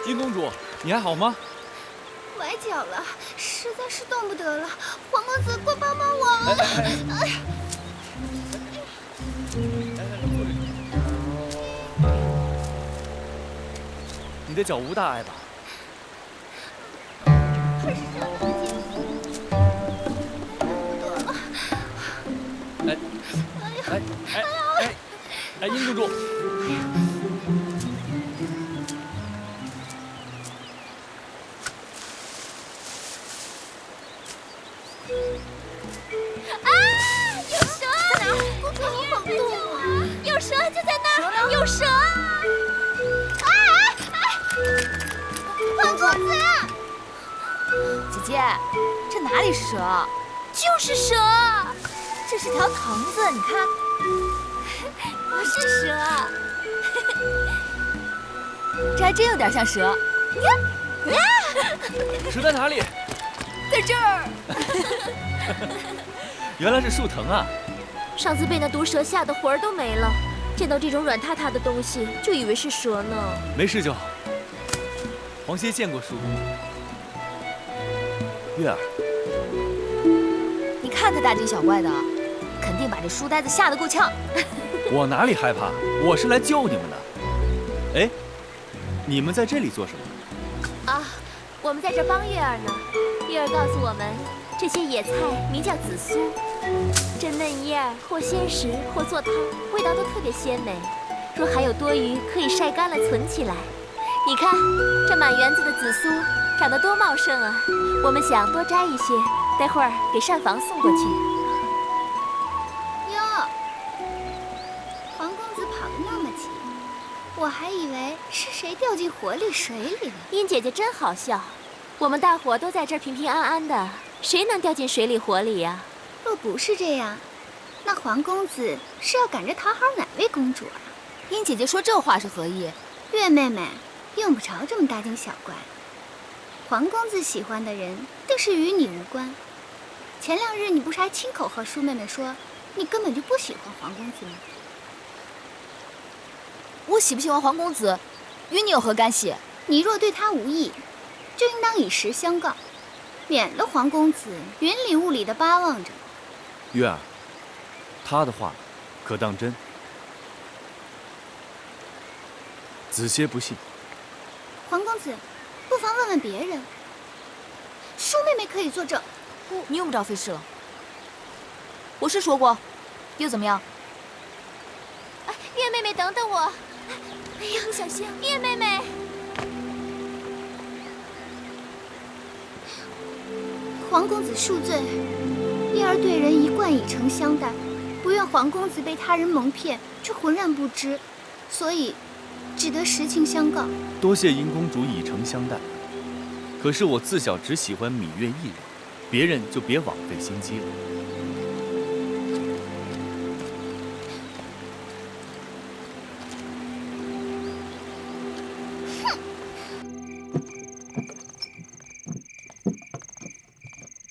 金公主，你还好吗？崴脚了，实在是动不得了。黄公子，快帮帮我！哎呀！你的脚无大碍吧？还是这么紧，动不得了。殷公主。有蛇！在哪？公主，你好动啊！有蛇就在那儿，有蛇！黄公子，姐姐，这哪里是蛇？就是蛇！这是条藤子，你看。不是蛇，这还真有点像蛇。你看，蛇在哪里？在这儿。原来是树藤啊！上次被那毒蛇吓得魂儿都没了，见到这种软塌塌的东西，就以为是蛇呢。没事就好。黄歇见过树。月儿，你看他大惊小怪的，肯定把这书呆子吓得够呛。我哪里害怕？我是来救你们的。哎，你们在这里做什么？啊，我们在这帮月儿呢。月儿告诉我们，这些野菜名叫紫苏，这嫩叶儿或鲜食或做汤，味道都特别鲜美。若还有多余，可以晒干了存起来。你看，这满园子的紫苏长得多茂盛啊！我们想多摘一些，待会儿给膳房送过去。哟，黄公子跑得那么急，我还以为是谁掉进火里水里了。殷姐姐真好笑，我们大伙都在这儿平平安安的，谁能掉进水里火里呀？若不是这样，那黄公子是要赶着讨好哪位公主啊？殷姐姐说这话是何意？月妹妹，用不着这么大惊小怪。黄公子喜欢的人，定是与你无关。前2日你不是还亲口和舒妹妹说，你根本就不喜欢黄公子吗？我喜不喜欢黄公子，与你有何干系？你若对他无意，就应当以实相告，免了黄公子云里雾里的巴望着。月儿，他的话可当真？子歇不信。黄公子，不妨问问别人。舒妹妹可以作证。你用不着费事了。我是说过，又怎么样？哎，月妹妹，等等我！哎呀，小心！月妹妹，黄公子恕罪，叶儿对人一贯以诚相待，不愿黄公子被他人蒙骗，却浑然不知，所以只得实情相告。多谢殷公主以诚相待，可是我自小只喜欢芈月一人，别人就别枉费心机了。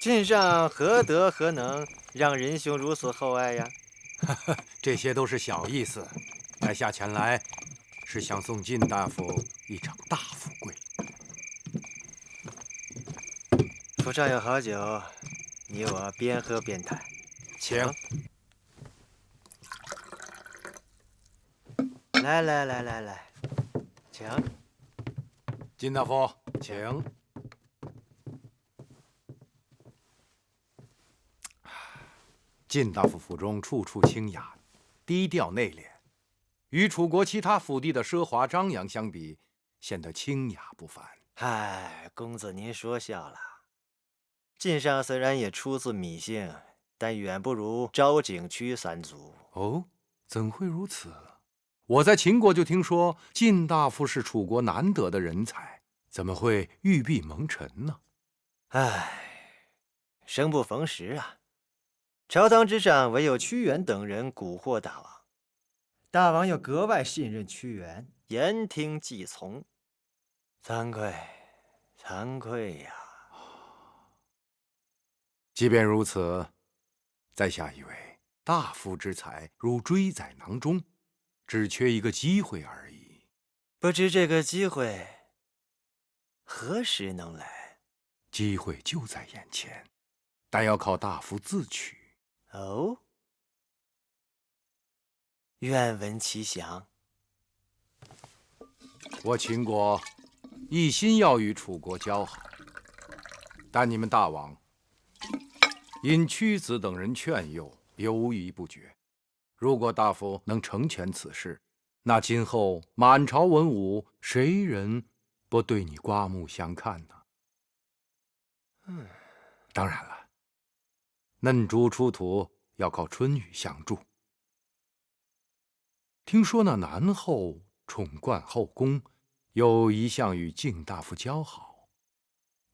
晋上何德何能，让仁兄如此厚爱呀？这些都是小意思，在下前来是想送晋大夫一场大富贵。府上有好酒，你我边喝边谈，请。来，请。晋大夫，请。晋大夫府中处处清雅，低调内敛，与楚国其他府地的奢华张扬相比，显得清雅不凡。唉，公子您说笑了。晋上虽然也出自芈姓，但远不如昭景区3族。哦，怎会如此？我在秦国就听说晋大夫是楚国难得的人才，怎么会玉璧蒙尘呢？唉，生不逢时啊。朝堂之上，唯有屈原等人蛊惑大王，大王又格外信任屈原，言听计从。惭愧呀！即便如此，在下以为大夫之才如追在囊中，只缺一个机会而已。不知这个机会何时能来？机会就在眼前，但要靠大夫自取。哦，愿闻其详。我秦国一心要与楚国交好，但你们大王因屈子等人劝诱，犹豫不决。如果大夫能成全此事，那今后满朝文武，谁人不对你刮目相看呢？当然了，嫩猪出土要靠春雨相助。听说那南后宠冠后宫，又一向与敬大夫交好，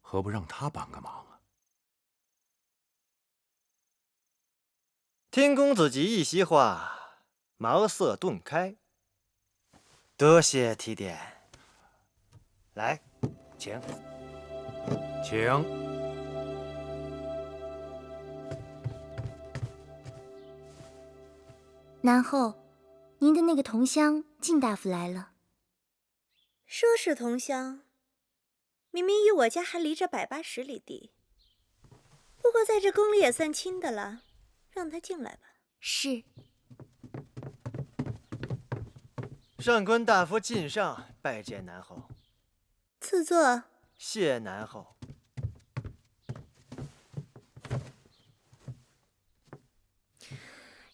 何不让他帮个忙啊？听公子及一席话，茅塞顿开。多谢提点。来，请。请。南后，您的那个同乡靳大夫来了。说是同乡，明明与我家还离着180里地。不过在这宫里也算亲的了，让他进来吧。是。上官大夫进上，拜见南后。赐座。谢南后。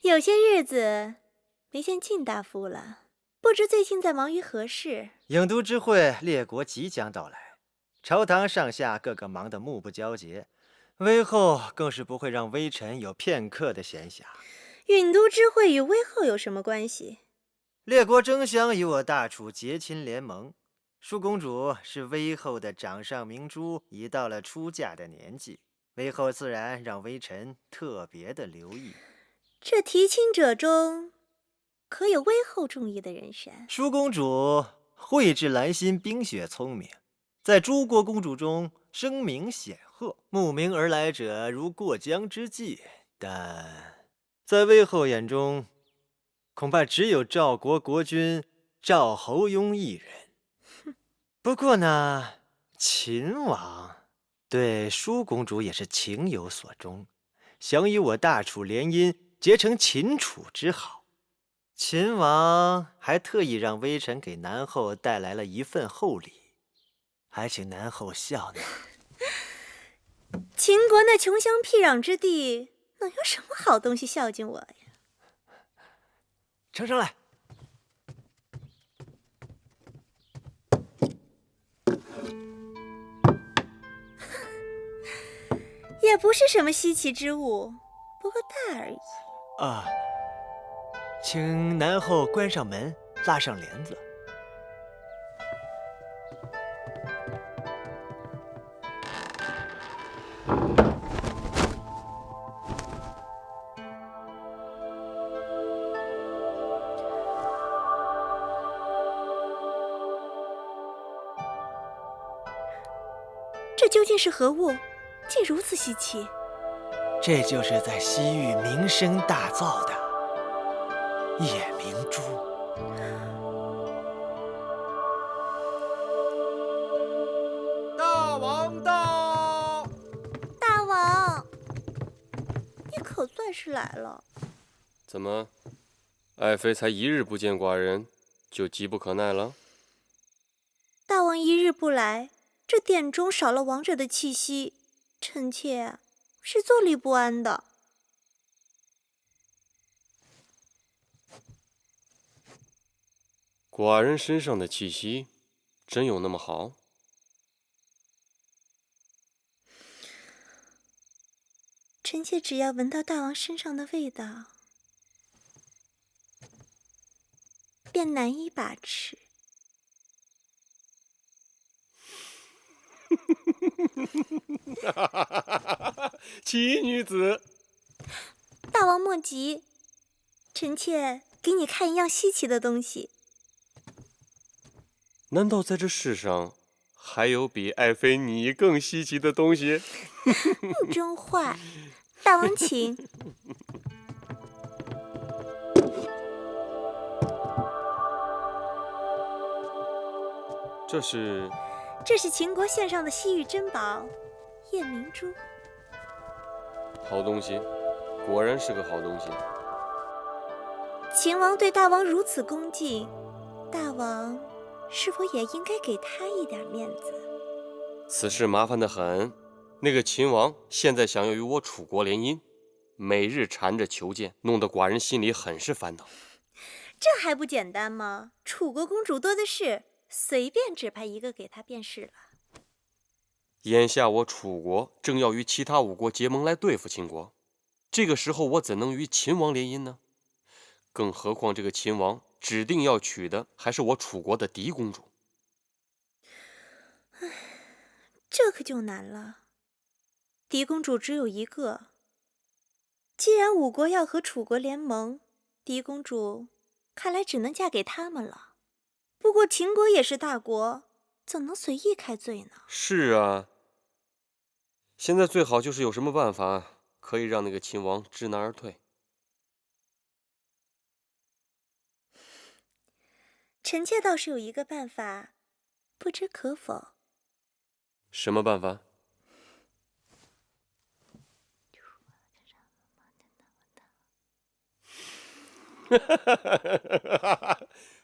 有些日子没见靳大夫了，不知最近在忙于何事？郢都之会，列国即将到来，朝堂上下个个忙得目不交接，微后更是不会让微臣有片刻的闲暇。郢都之会与微后有什么关系？列国争相与我大楚结亲联盟，舒公主是微后的掌上明珠，已到了出嫁的年纪，微后自然让微臣特别的留意。这提亲者中，可有微后中意的人选？舒公主蕙质兰心，冰雪聪明，在诸国公主中声名显赫，慕名而来者如过江之鲫。但在微后眼中，恐怕只有赵国国君赵侯庸一人。不过呢，秦王对舒公主也是情有所钟，想与我大楚联姻，结成秦楚之好。秦王还特意让微臣给南后带来了一份厚礼，还请南后笑纳。秦国那穷乡僻壤之地，能有什么好东西孝敬我呀？呈上来。也不是什么稀奇之物，不过大而已。啊，请南后关上门，拉上帘子。这究竟是何物？竟如此稀奇！这就是在西域名声大噪的夜明珠。大王到！大王，你可算是来了。怎么，爱妃才1日不见寡人，就急不可耐了？大王1日不来，这殿中少了王者的气息，臣妾是坐立不安的。寡人身上的气息，真有那么好？臣妾只要闻到大王身上的味道，便难以把持。奇女子，大王莫急，臣妾给你看一样稀奇的东西。难道在这世上还有比爱妃你更稀奇的东西？你真坏，大王请。这是秦国献上的西域珍宝夜明珠。好东西，果然是个好东西。秦王对大王如此恭敬，大王是否也应该给他一点面子？此事麻烦得很。那个秦王现在想要与我楚国联姻，每日缠着求见，弄得寡人心里很是烦恼。这还不简单吗？楚国公主多的是，随便指派一个给他便是了。眼下我楚国正要与其他5国结盟来对付秦国，这个时候我怎能与秦王联姻呢？更何况这个秦王指定要娶的还是我楚国的嫡公主。这可就难了。嫡公主只有一个，既然5国要和楚国联盟，嫡公主看来只能嫁给他们了。不过秦国也是大国，怎能随意开罪呢？是啊，现在最好就是有什么办法可以让那个秦王知难而退。臣妾倒是有一个办法，不知可否？什么办法？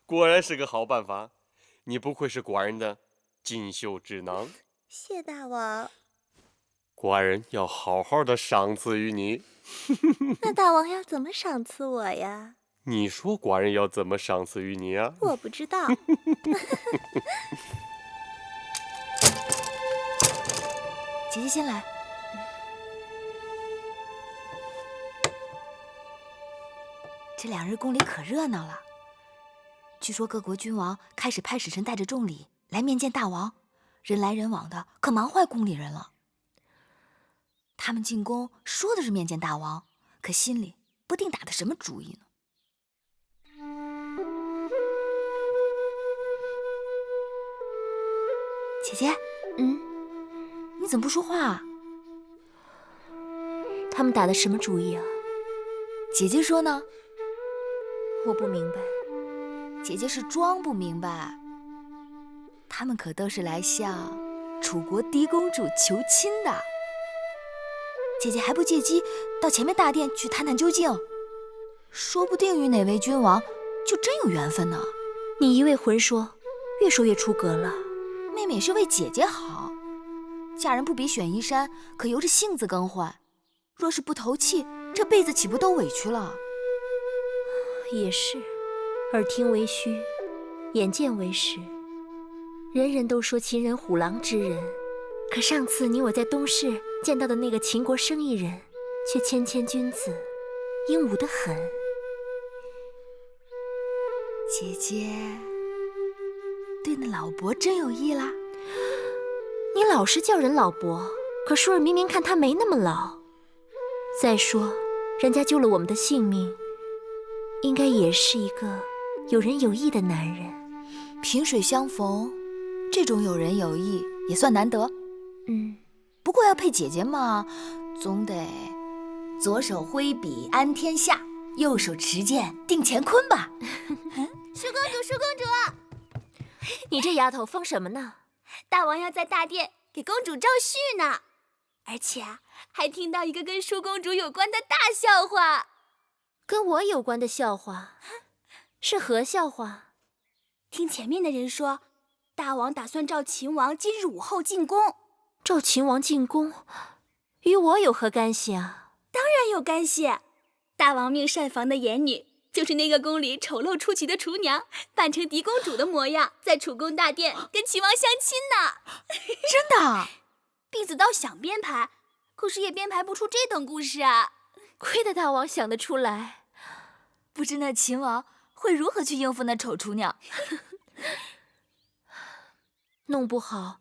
果然是个好办法，你不愧是寡人的锦绣智囊。谢大王。寡人要好好的赏赐于你。那大王要怎么赏赐我呀？你说寡人要怎么赏赐于你啊？我不知道。姐姐先来。这2日宫里可热闹了，据说各国君王开始派使臣带着重礼来面见大王，人来人往的，可忙坏宫里人了。他们进宫说的是面见大王，可心里不定打的什么主意呢。姐姐，你怎么不说话啊？他们打的什么主意啊？姐姐说呢？我不明白。姐姐是装不明白。他们可都是来向楚国嫡公主求亲的。姐姐还不借机到前面大殿去探探究竟，说不定与哪位君王就真有缘分呢。你一味混说，越说越出格了。妹妹也是为姐姐好，嫁人不比选衣衫，可由着性子更换。若是不投气，这辈子岂不都委屈了？也是，耳听为虚，眼见为实。人人都说秦人虎狼之人，可上次你我在东市见到的那个秦国生意人，却谦谦君子，英武得很。姐姐对那老伯真有意啦？你老是叫人老伯，可舒儿明明看他没那么老。再说，人家救了我们的性命，应该也是一个有仁有义的男人。萍水相逢，这种有仁有义也算难得。不过要配姐姐嘛，总得左手挥笔安天下，右手持剑定乾坤吧。舒公主，舒公主，你这丫头疯什么呢？大王要在大殿给公主招婿呢，而且还听到一个跟舒公主有关的大笑话。跟我有关的笑话？是何笑话？听前面的人说，大王打算召秦王今日午后进宫。召秦王进宫，与我有何干系啊？当然有干系。大王命膳房的言女，就是那个宫里丑陋出奇的厨娘，扮成嫡公主的模样，在楚宫大殿跟秦王相亲呢。真的？婢子倒想编排，可是也编排不出这等故事啊。亏得大王想得出来。不知那秦王会如何去应付那丑厨娘？弄不好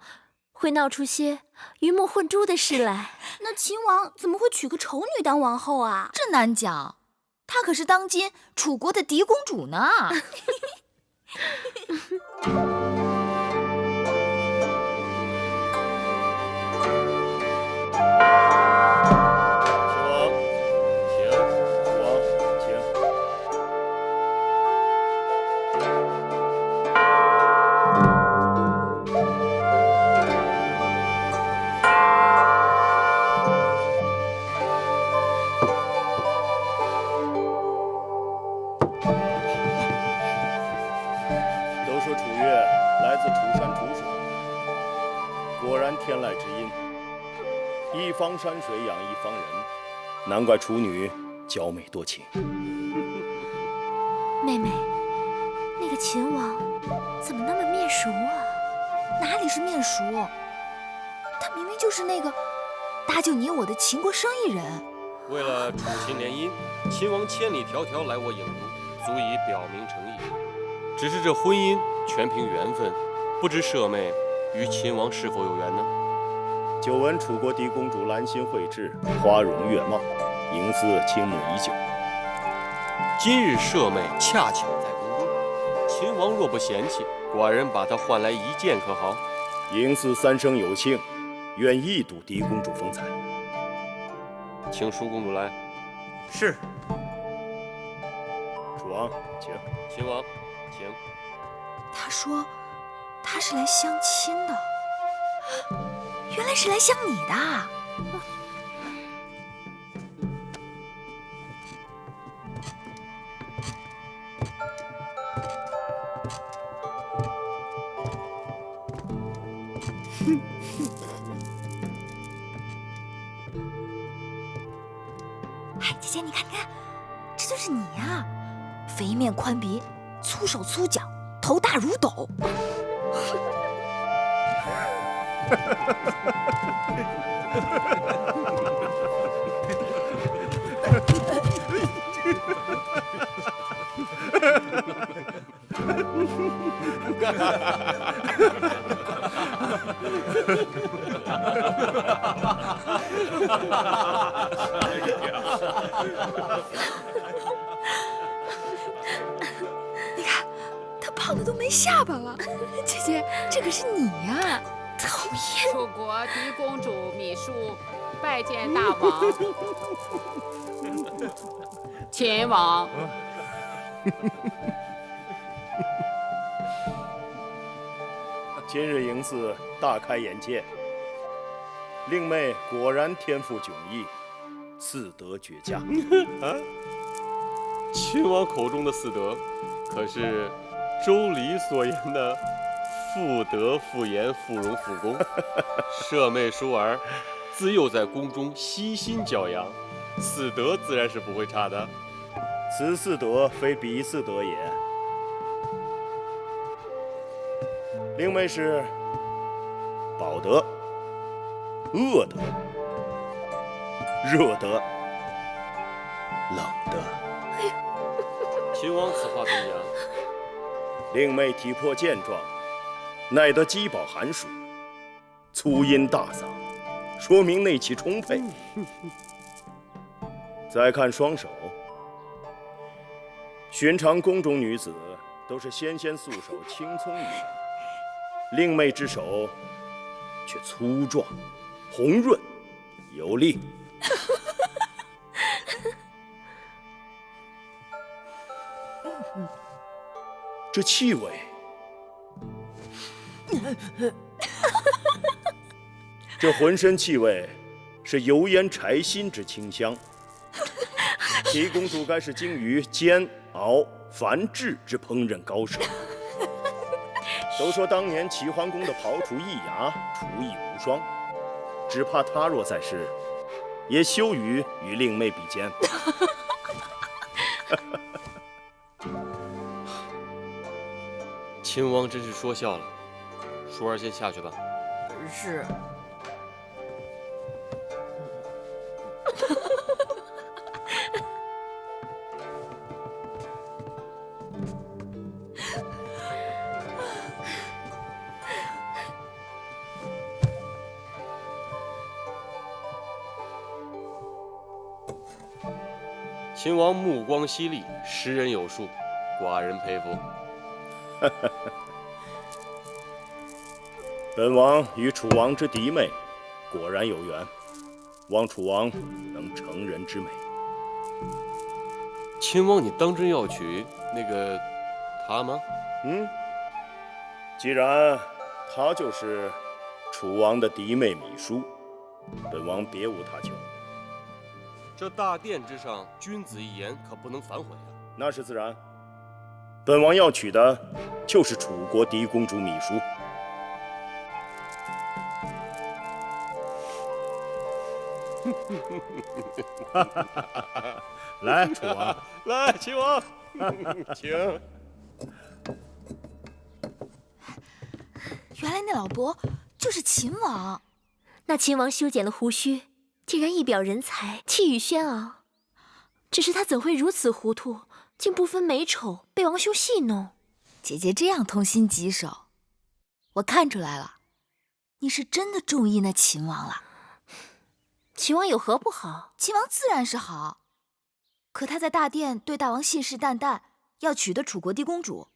会闹出些鱼目混珠的事来。那秦王怎么会娶个丑女当王后啊？这难讲，她可是当今楚国的嫡公主呢。一方山水养一方人，难怪处女娇美多情。妹妹，那个秦王怎么那么面熟啊？哪里是面熟？他明明就是那个搭救你我的秦国生意人。为了楚秦联姻，秦王千里迢迢来我郢都，足以表明诚意。只是这婚姻全凭缘分，不知舍妹与秦王是否有缘呢？久闻楚国嫡公主兰心蕙质，花容月貌，嬴驷倾慕已久。今日舍妹恰巧在宫中，秦王若不嫌弃，寡人把她唤来一见可好？嬴驷三生有幸，愿一睹嫡公主风采。请淑公主来。是。楚王，请。秦王，请。他说他是来相亲的，原来是来相你的。哎，姐姐，你看，你看，这就是你呀！肥面宽鼻，粗手粗脚，头大如斗。你看，他胖的都没下巴了。姐姐，这可是你呀！讨厌！楚国嫡公主芈姝拜见大王。秦王。今日嬴驷大开眼界，令妹果然天赋迥异，四德绝佳。啊，秦王口中的四德，可是周礼所言的妇德、妇言、妇容、妇功？舍妹淑儿自幼在宫中悉心教养，四德自然是不会差的。此四德非彼四德也。令妹是保德、恶德、热德、冷德。秦王此话怎讲？令妹体魄健壮，耐得饥饱寒暑，粗音大嗓，说明内气充沛。再看双手，寻常宫中女子都是纤纤素手，青葱玉腕。令妹之手却粗壮、红润、有力。这气味，这浑身气味是油烟柴薪之清香。狄公主该是精于煎熬繁制之烹饪高手。都说当年齐桓公的庖厨易牙，厨艺无双，只怕他若在世，也羞于与令妹比肩。秦王真是说笑了，淑儿先下去吧。是。秦王目光犀利，识人有术，寡人佩服。本王与楚王之嫡妹果然有缘，望楚王能成人之美。秦王，你当真要娶那个她吗？既然她就是楚王的嫡妹芈姝，本王别无他求。这大殿之上，君子一言，可不能反悔啊！那是自然。本王要娶的就是楚国嫡公主芈姝。来，楚王，来，秦王，请。原来那老伯就是秦王。那秦王修剪了胡须，竟然一表人才，气宇轩昂。只是他怎会如此糊涂，竟不分美丑，被王兄戏弄？姐姐这样痛心疾首，我看出来了，你是真的中意那秦王了。秦王有何不好？秦王自然是好，可他在大殿对大王信誓旦旦，要娶的楚国嫡公主，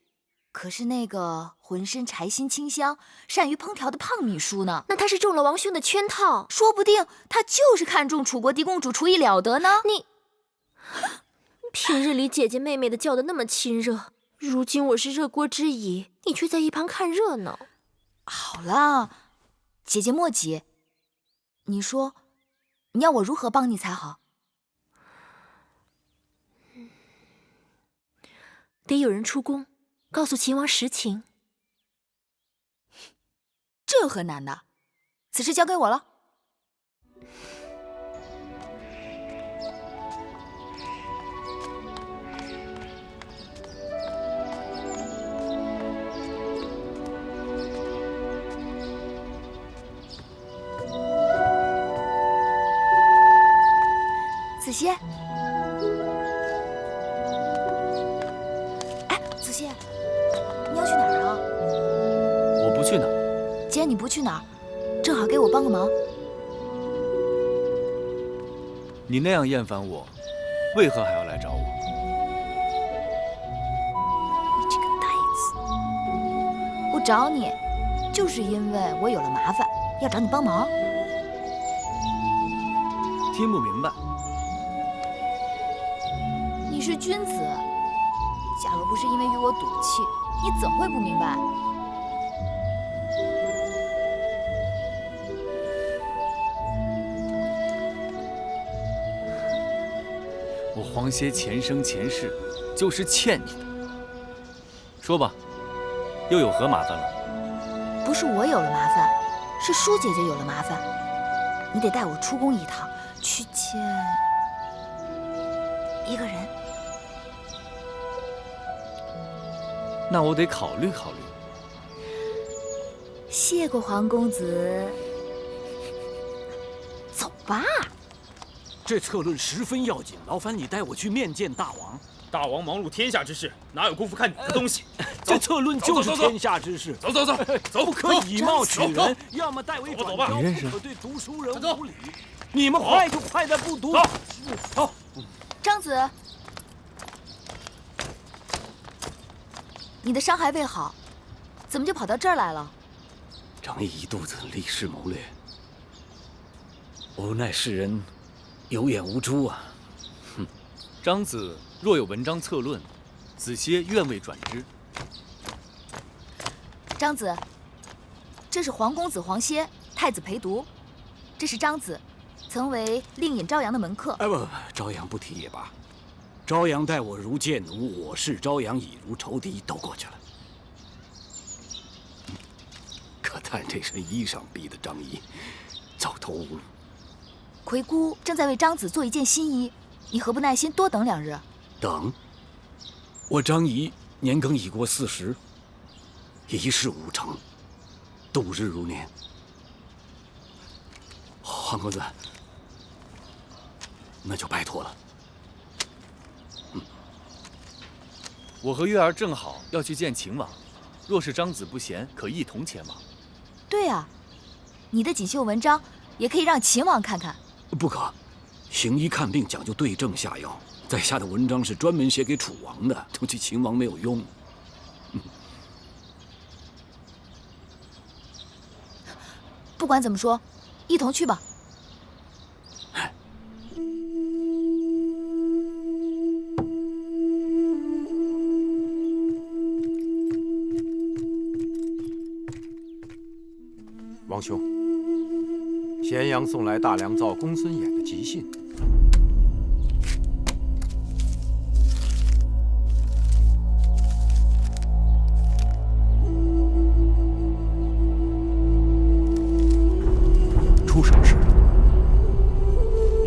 可是那个浑身柴薪清香、善于烹调的胖秘书呢？那他是中了王兄的圈套，说不定他就是看中楚国嫡公主厨艺了得呢。你平日里姐姐妹妹的叫得那么亲热，如今我是热锅之乙，你却在一旁看热闹。好了，姐姐莫急，你说，你要我如何帮你才好？得有人出宫，告诉秦王实情。这有何难的？此事交给我了。子歇，哎，子歇，你要去哪儿啊？我不去哪儿。既然你不去哪儿，正好给我帮个忙。你那样厌烦我，为何还要来找我？你这个呆子！我找你，就是因为我有了麻烦，要找你帮忙。听不明白。你是君子，假如不是因为与我赌气，你怎会不明白？我黄歇前生前世就是欠你的。说吧，又有何麻烦了？不是我有了麻烦，是舒姐姐有了麻烦。你得带我出宫一趟，去见一个人。那我得考虑考虑。谢过黄公子，走吧。这策论十分要紧，劳烦你带我去面见大王。大王忙碌天下之事，哪有功夫看你的东西？这策论就是天下之事。走走走，走，不可以貌取人，要么代为转交，不可对读书人无礼。你们快就快的不读。走。张子，你的伤还未好，怎么就跑到这儿来了？张毅一肚子历史谋略，无奈世人有眼无珠啊。哼，张子若有文章策论，子歇愿为转之。张子，这是黄公子黄歇，太子陪读。这是张子，曾为令尹朝阳的门客。哎不，朝阳不提也罢。朝阳待我如贱奴，我视朝阳已如仇敌，都过去了。可叹这身衣裳逼得张仪走投无路。魁姑正在为张子做一件新衣，你何不耐心多等2日？等？我张仪年庚已过40，一事无成，度日如年。黄公子，那就拜托了。我和月儿正好要去见秦王，若是张子不嫌，可一同前往。对啊，你的锦绣文章也可以让秦王看看。不可，行医看病讲究对症下药，在下的文章是专门写给楚王的，出去秦王没有用。不管怎么说，一同去吧。王兄，咸阳送来大良造公孙衍的急信。出什么事了？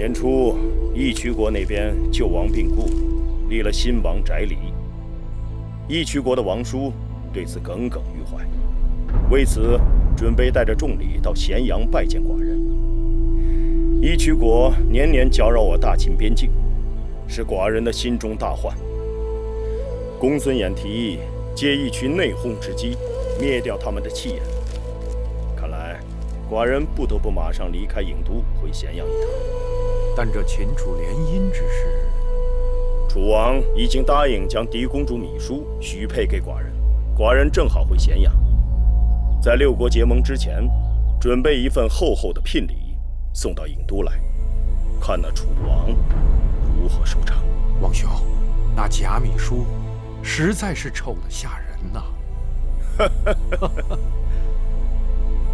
年初，义渠国那边旧王病故，立了新王翟离。义渠国的王叔对此耿耿于怀，为此准备带着重礼到咸阳拜见寡人。义渠国年年搅扰我大秦边境，是寡人的心中大患。公孙衍提议借义渠内讧之机，灭掉他们的气焰。看来，寡人不得不马上离开郢都，回咸阳一趟。但这秦楚联姻之事，楚王已经答应将嫡公主芈姝许配给寡人，寡人正好回咸阳，在6国结盟之前，准备一份厚厚的聘礼送到郢都来，看那楚王如何收场。王兄，那贾芈姝实在是丑得吓人呐！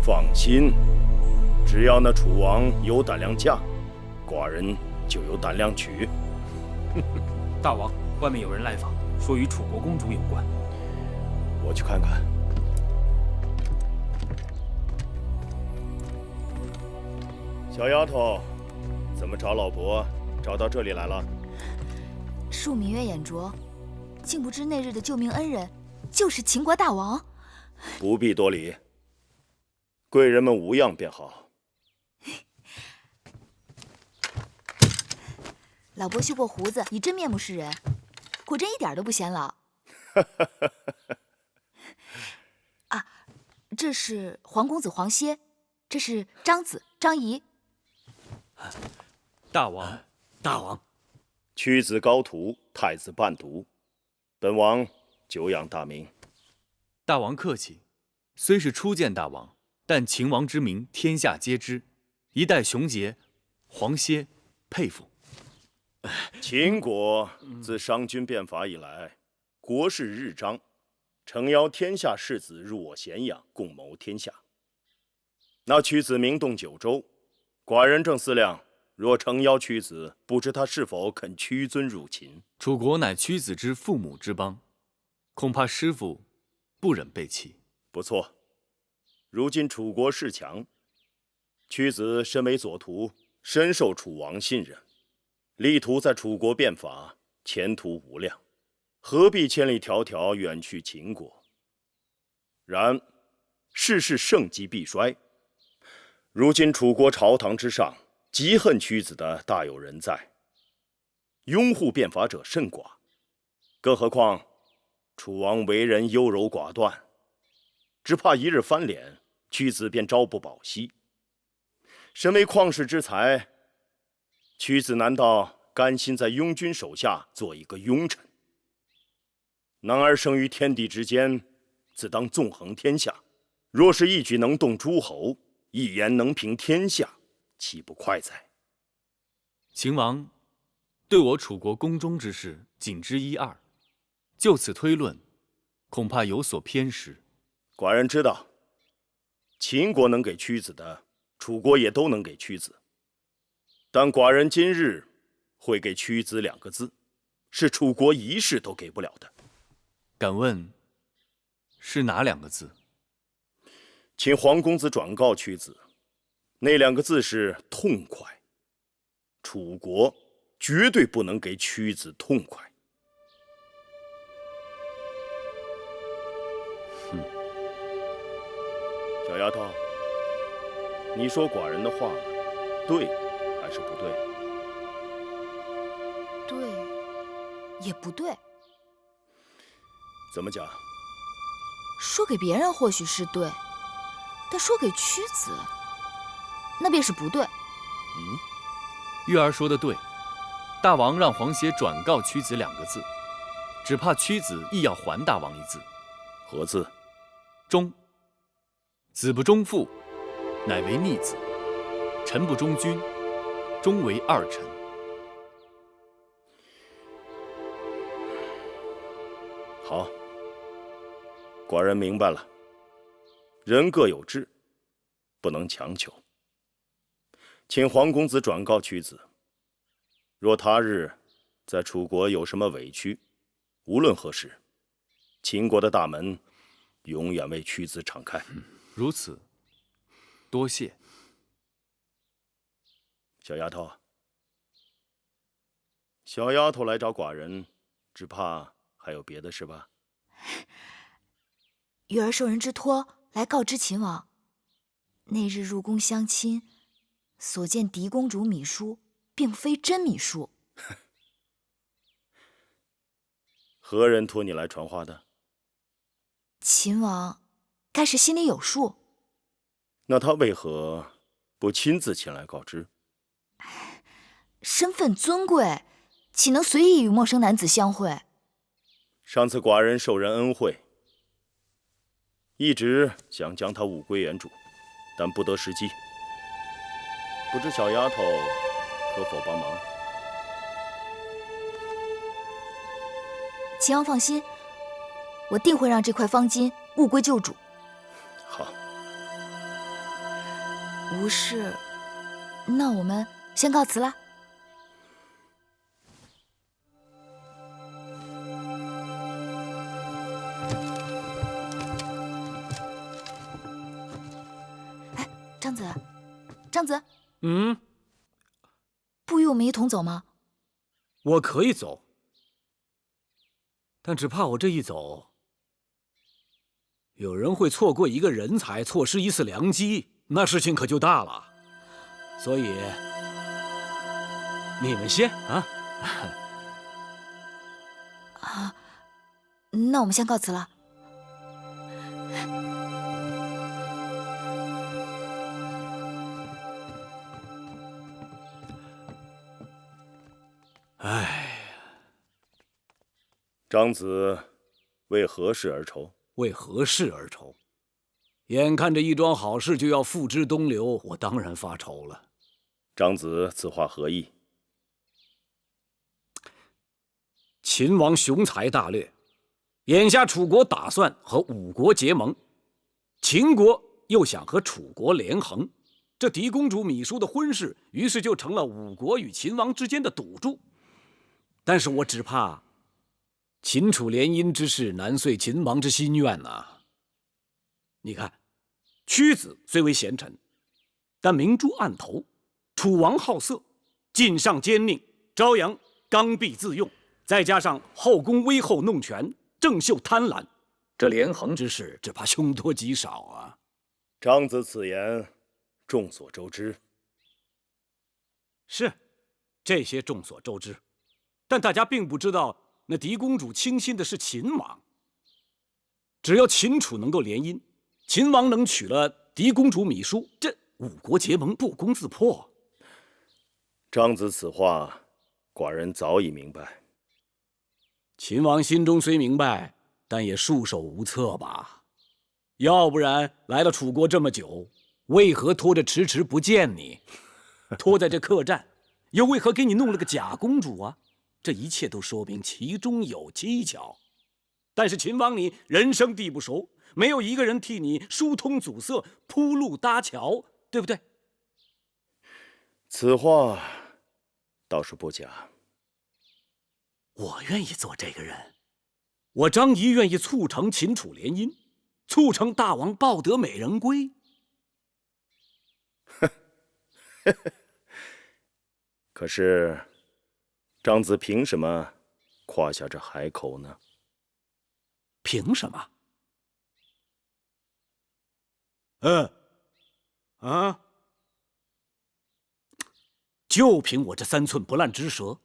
放心，只要那楚王有胆量嫁，寡人就有胆量娶。大王，外面有人来访，说与楚国公主有关。我去看看。小丫头，怎么找老伯找到这里来了？恕芈月眼拙，竟不知那日的救命恩人就是秦国大王。不必多礼，贵人们无恙便好。老伯修过胡子，以真面目示人，果真一点都不显老。啊，这是皇公子黄歇，这是张子张仪。大王，大王，屈子高徒，太子伴读，本王久仰大名。大王客气，虽是初见大王，但秦王之名天下皆知，一代雄杰，黄歇佩服。秦国自商君变法以来，国势日彰，诚邀天下士子入我咸阳，共谋天下。那屈子名动九州，寡人正思量，若诚邀屈子，不知他是否肯屈尊入秦。楚国乃屈子之父母之邦，恐怕师父不忍背弃。不错，如今楚国势强，屈子身为左徒，深受楚王信任，力图在楚国变法，前途无量，何必千里迢迢远去秦国？然世事盛极必衰，如今楚国朝堂之上，极恨屈子的大有人在，拥护变法者甚寡。更何况楚王为人优柔寡断，只怕一日翻脸，屈子便朝不保夕。身为旷世之才，屈子难道甘心在庸君手下做一个庸臣？男儿生于天地之间，自当纵横天下。若是一举能动诸侯，一言能平天下，岂不快哉？秦王对我楚国宫中之事仅知一二，就此推论，恐怕有所偏失。寡人知道，秦国能给屈子的，楚国也都能给屈子。但寡人今日会给屈子2个字，是楚国一世都给不了的。敢问是哪2个字？请黄公子转告屈子，那2个字是痛快。楚国绝对不能给屈子痛快。小丫头，你说寡人的话对还是不对？对，也不对。怎么讲？说给别人或许是对，但说给屈子，那便是不对。玉儿说的对，大王让黄歇转告屈子2个字，只怕屈子亦要还大王一字。何字？忠。子不忠父，乃为逆子；臣不忠君，终为二臣。好，寡人明白了。人各有志，不能强求。请黄公子转告屈子，若他日在楚国有什么委屈，无论何时，秦国的大门永远为屈子敞开。如此，多谢。小丫头，小丫头来找寡人，只怕还有别的事吧？玉儿受人之托来告知秦王，那日入宫相亲，所见嫡公主米书，并非真米书。何人托你来传话的？秦王该是心里有数。那他为何不亲自前来告知？身份尊贵，岂能随意与陌生男子相会？上次寡人受人恩惠，一直想将他物归原主，但不得时机。不知小丫头可否帮忙？秦王放心，我定会让这块方巾物归旧主。好，无事，那我们先告辞了。哎，张子，张子，不与我们一同走吗？我可以走，但只怕我这一走，有人会错过一个人才，错失一次良机，那事情可就大了。所以，你们先啊。啊，那我们先告辞了。唉，张子为何事而愁？为何事而愁？眼看着一桩好事就要付之东流，我当然发愁了。张子此话何意？秦王雄才大略，眼下楚国打算和五国结盟，秦国又想和楚国连横，这嫡公主芈姝的婚事，于是就成了五国与秦王之间的赌注。但是我只怕秦楚联姻之事难遂秦王之心愿呐。你看，屈子虽为贤臣，但明珠暗投；楚王好色，晋上奸佞，朝阳刚愎自用，再加上后宫威后弄权，郑袖贪婪，这连横之事只怕凶多吉少啊。张子此言众所周知。是，这些众所周知，但大家并不知道，那嫡公主倾心的是秦王。只要秦楚能够联姻，秦王能娶了嫡公主芈姝，这五国结盟不攻自破。张子此话，寡人早已明白。秦王心中虽明白，但也束手无策吧？要不然来了楚国这么久，为何拖着迟迟不见你？拖在这客栈，又为何给你弄了个假公主啊？这一切都说明其中有蹊跷。但是秦王你人生地不熟，没有一个人替你疏通阻塞、铺路搭桥，对不对？此话倒是不假。我愿意做这个人，我张仪愿意促成秦楚联姻，促成大王抱得美人归。可是，张子凭什么夸下这海口呢？凭什么？就凭我这3寸不烂之舌。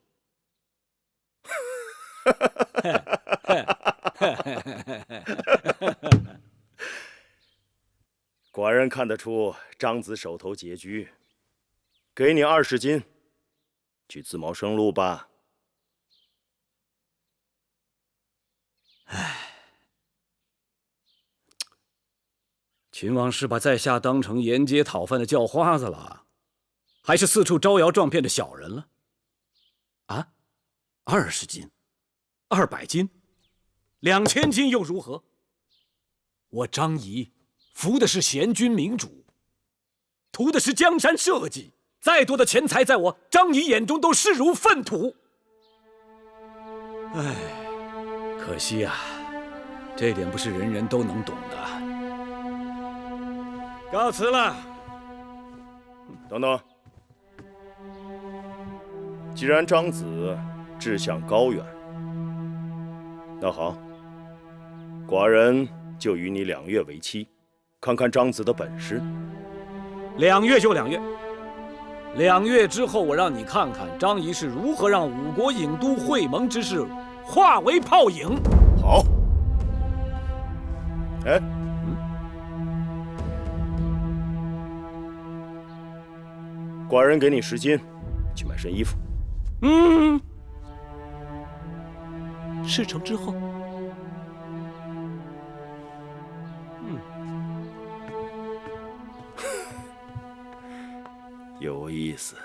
寡人看得出张子手头拮据，给你20斤，去自谋生路吧。秦王是把在下当成沿街讨饭的叫花子了，还是四处招摇撞骗的小人了？啊，20斤，200斤，2000斤又如何？我张仪服的是贤君明主，图的是江山社稷，再多的钱财在我张仪眼中都视如粪土。唉，可惜啊，这点不是人人都能懂的。告辞了。等等，既然张子只志向高远。那好，寡人就与你2月为期，看看张子的本事。2月就2月，2月之后，我让你看看张仪是如何让5国郢都会盟之事化为泡影。好。哎，寡人给你10金，去买身衣服。事成之后，有意思。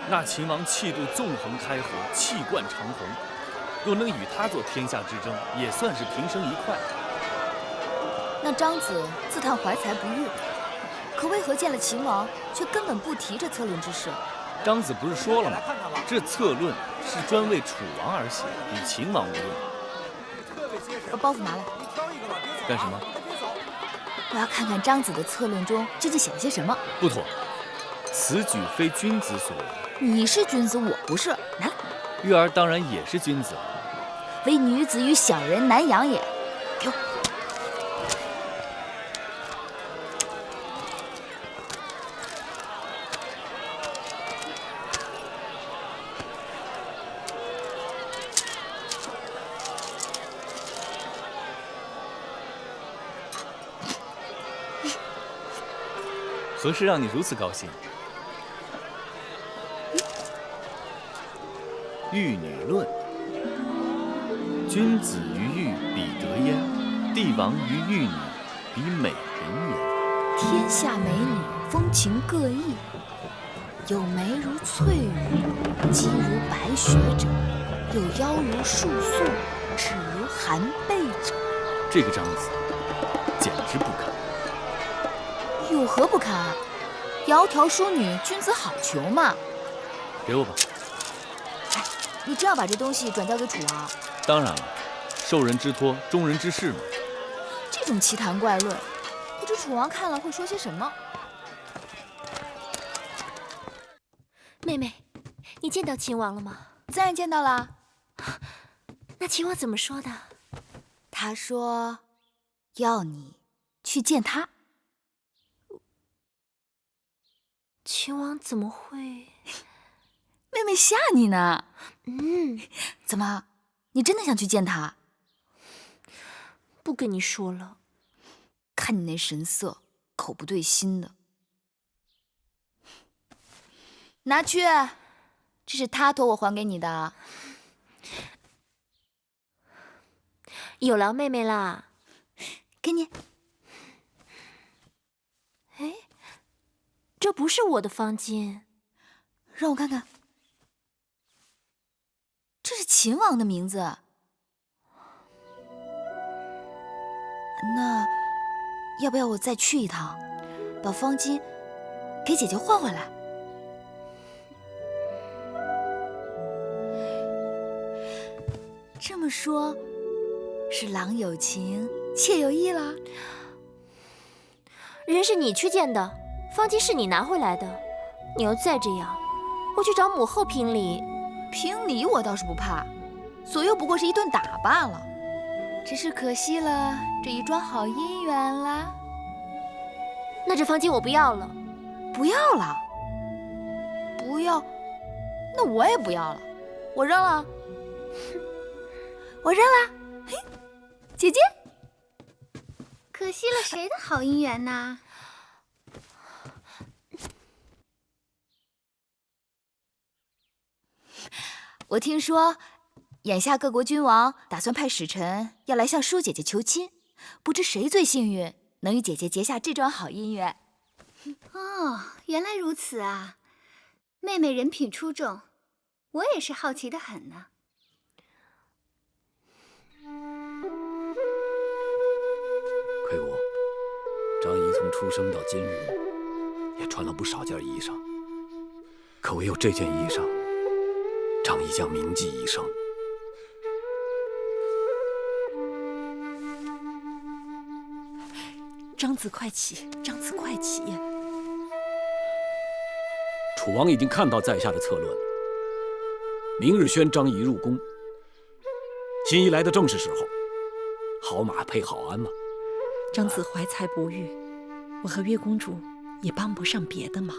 那秦王气度纵横开河，气贯长虹，若能与他做天下之争，也算是平生一快。那张子自叹怀才不遇，可为何见了秦王，却根本不提这策论之事？张子不是说了吗？这策论是专为楚王而写，与秦王无论。把包袱拿来。干什么？我要看看张子的策论中究竟写了些什么。不妥，此举非君子所为。你是君子，我不是。拿来。玉儿当然也是君子。唯女子与小人难养也。给我。何事让你如此高兴？玉女论：君子于玉，比德焉；帝王于玉女，比美人焉。天下美女，风情各异，有眉如翠羽，肌如白雪者，有腰如束素，齿如含贝者。这个张子简直不堪。有何不堪？窈窕淑女，君子好逑嘛。给我吧。哎，你真要把这东西转交给楚王？当然了，受人之托，忠人之事嘛。这种奇谈怪论，不知楚王看了会说些什么？妹妹，你见到秦王了吗？自然见到了。那秦王怎么说的？他说，要你去见他。秦王怎么会？妹妹吓你呢。怎么，你真的想去见他？不跟你说了。看你那神色，口不对心的。拿去，这是他托我还给你的。有劳妹妹啦。给你。哎，这不是我的方巾，让我看看。这是秦王的名字。那要不要我再去一趟，把方巾给姐姐换回来？这么说，是郎有情，妾有意啦。人是你去见的，方巾是你拿回来的。你要再这样，我去找母后评理。评理我倒是不怕，左右不过是一顿打罢了。只是可惜了这一桩好姻缘啦。那这方巾我不要了。不要了？不要？那我也不要了，我扔了。我扔了。嘿，姐姐。可惜了谁的好姻缘呢？我听说，眼下各国君王打算派使臣要来向舒姐姐求亲，不知谁最幸运，能与姐姐结下这桩好姻缘。哦，原来如此啊！妹妹人品出众，我也是好奇的很呢。魁梧，张仪从出生到今日，也穿了不少件衣裳，可唯有这件衣裳，张仪将铭记一生。张子快起，张子快起！楚王已经看到在下的策论，明日宣张仪入宫。新仪来的正是时候，好马配好鞍嘛。张子怀才不遇，我和月公主也帮不上别的忙，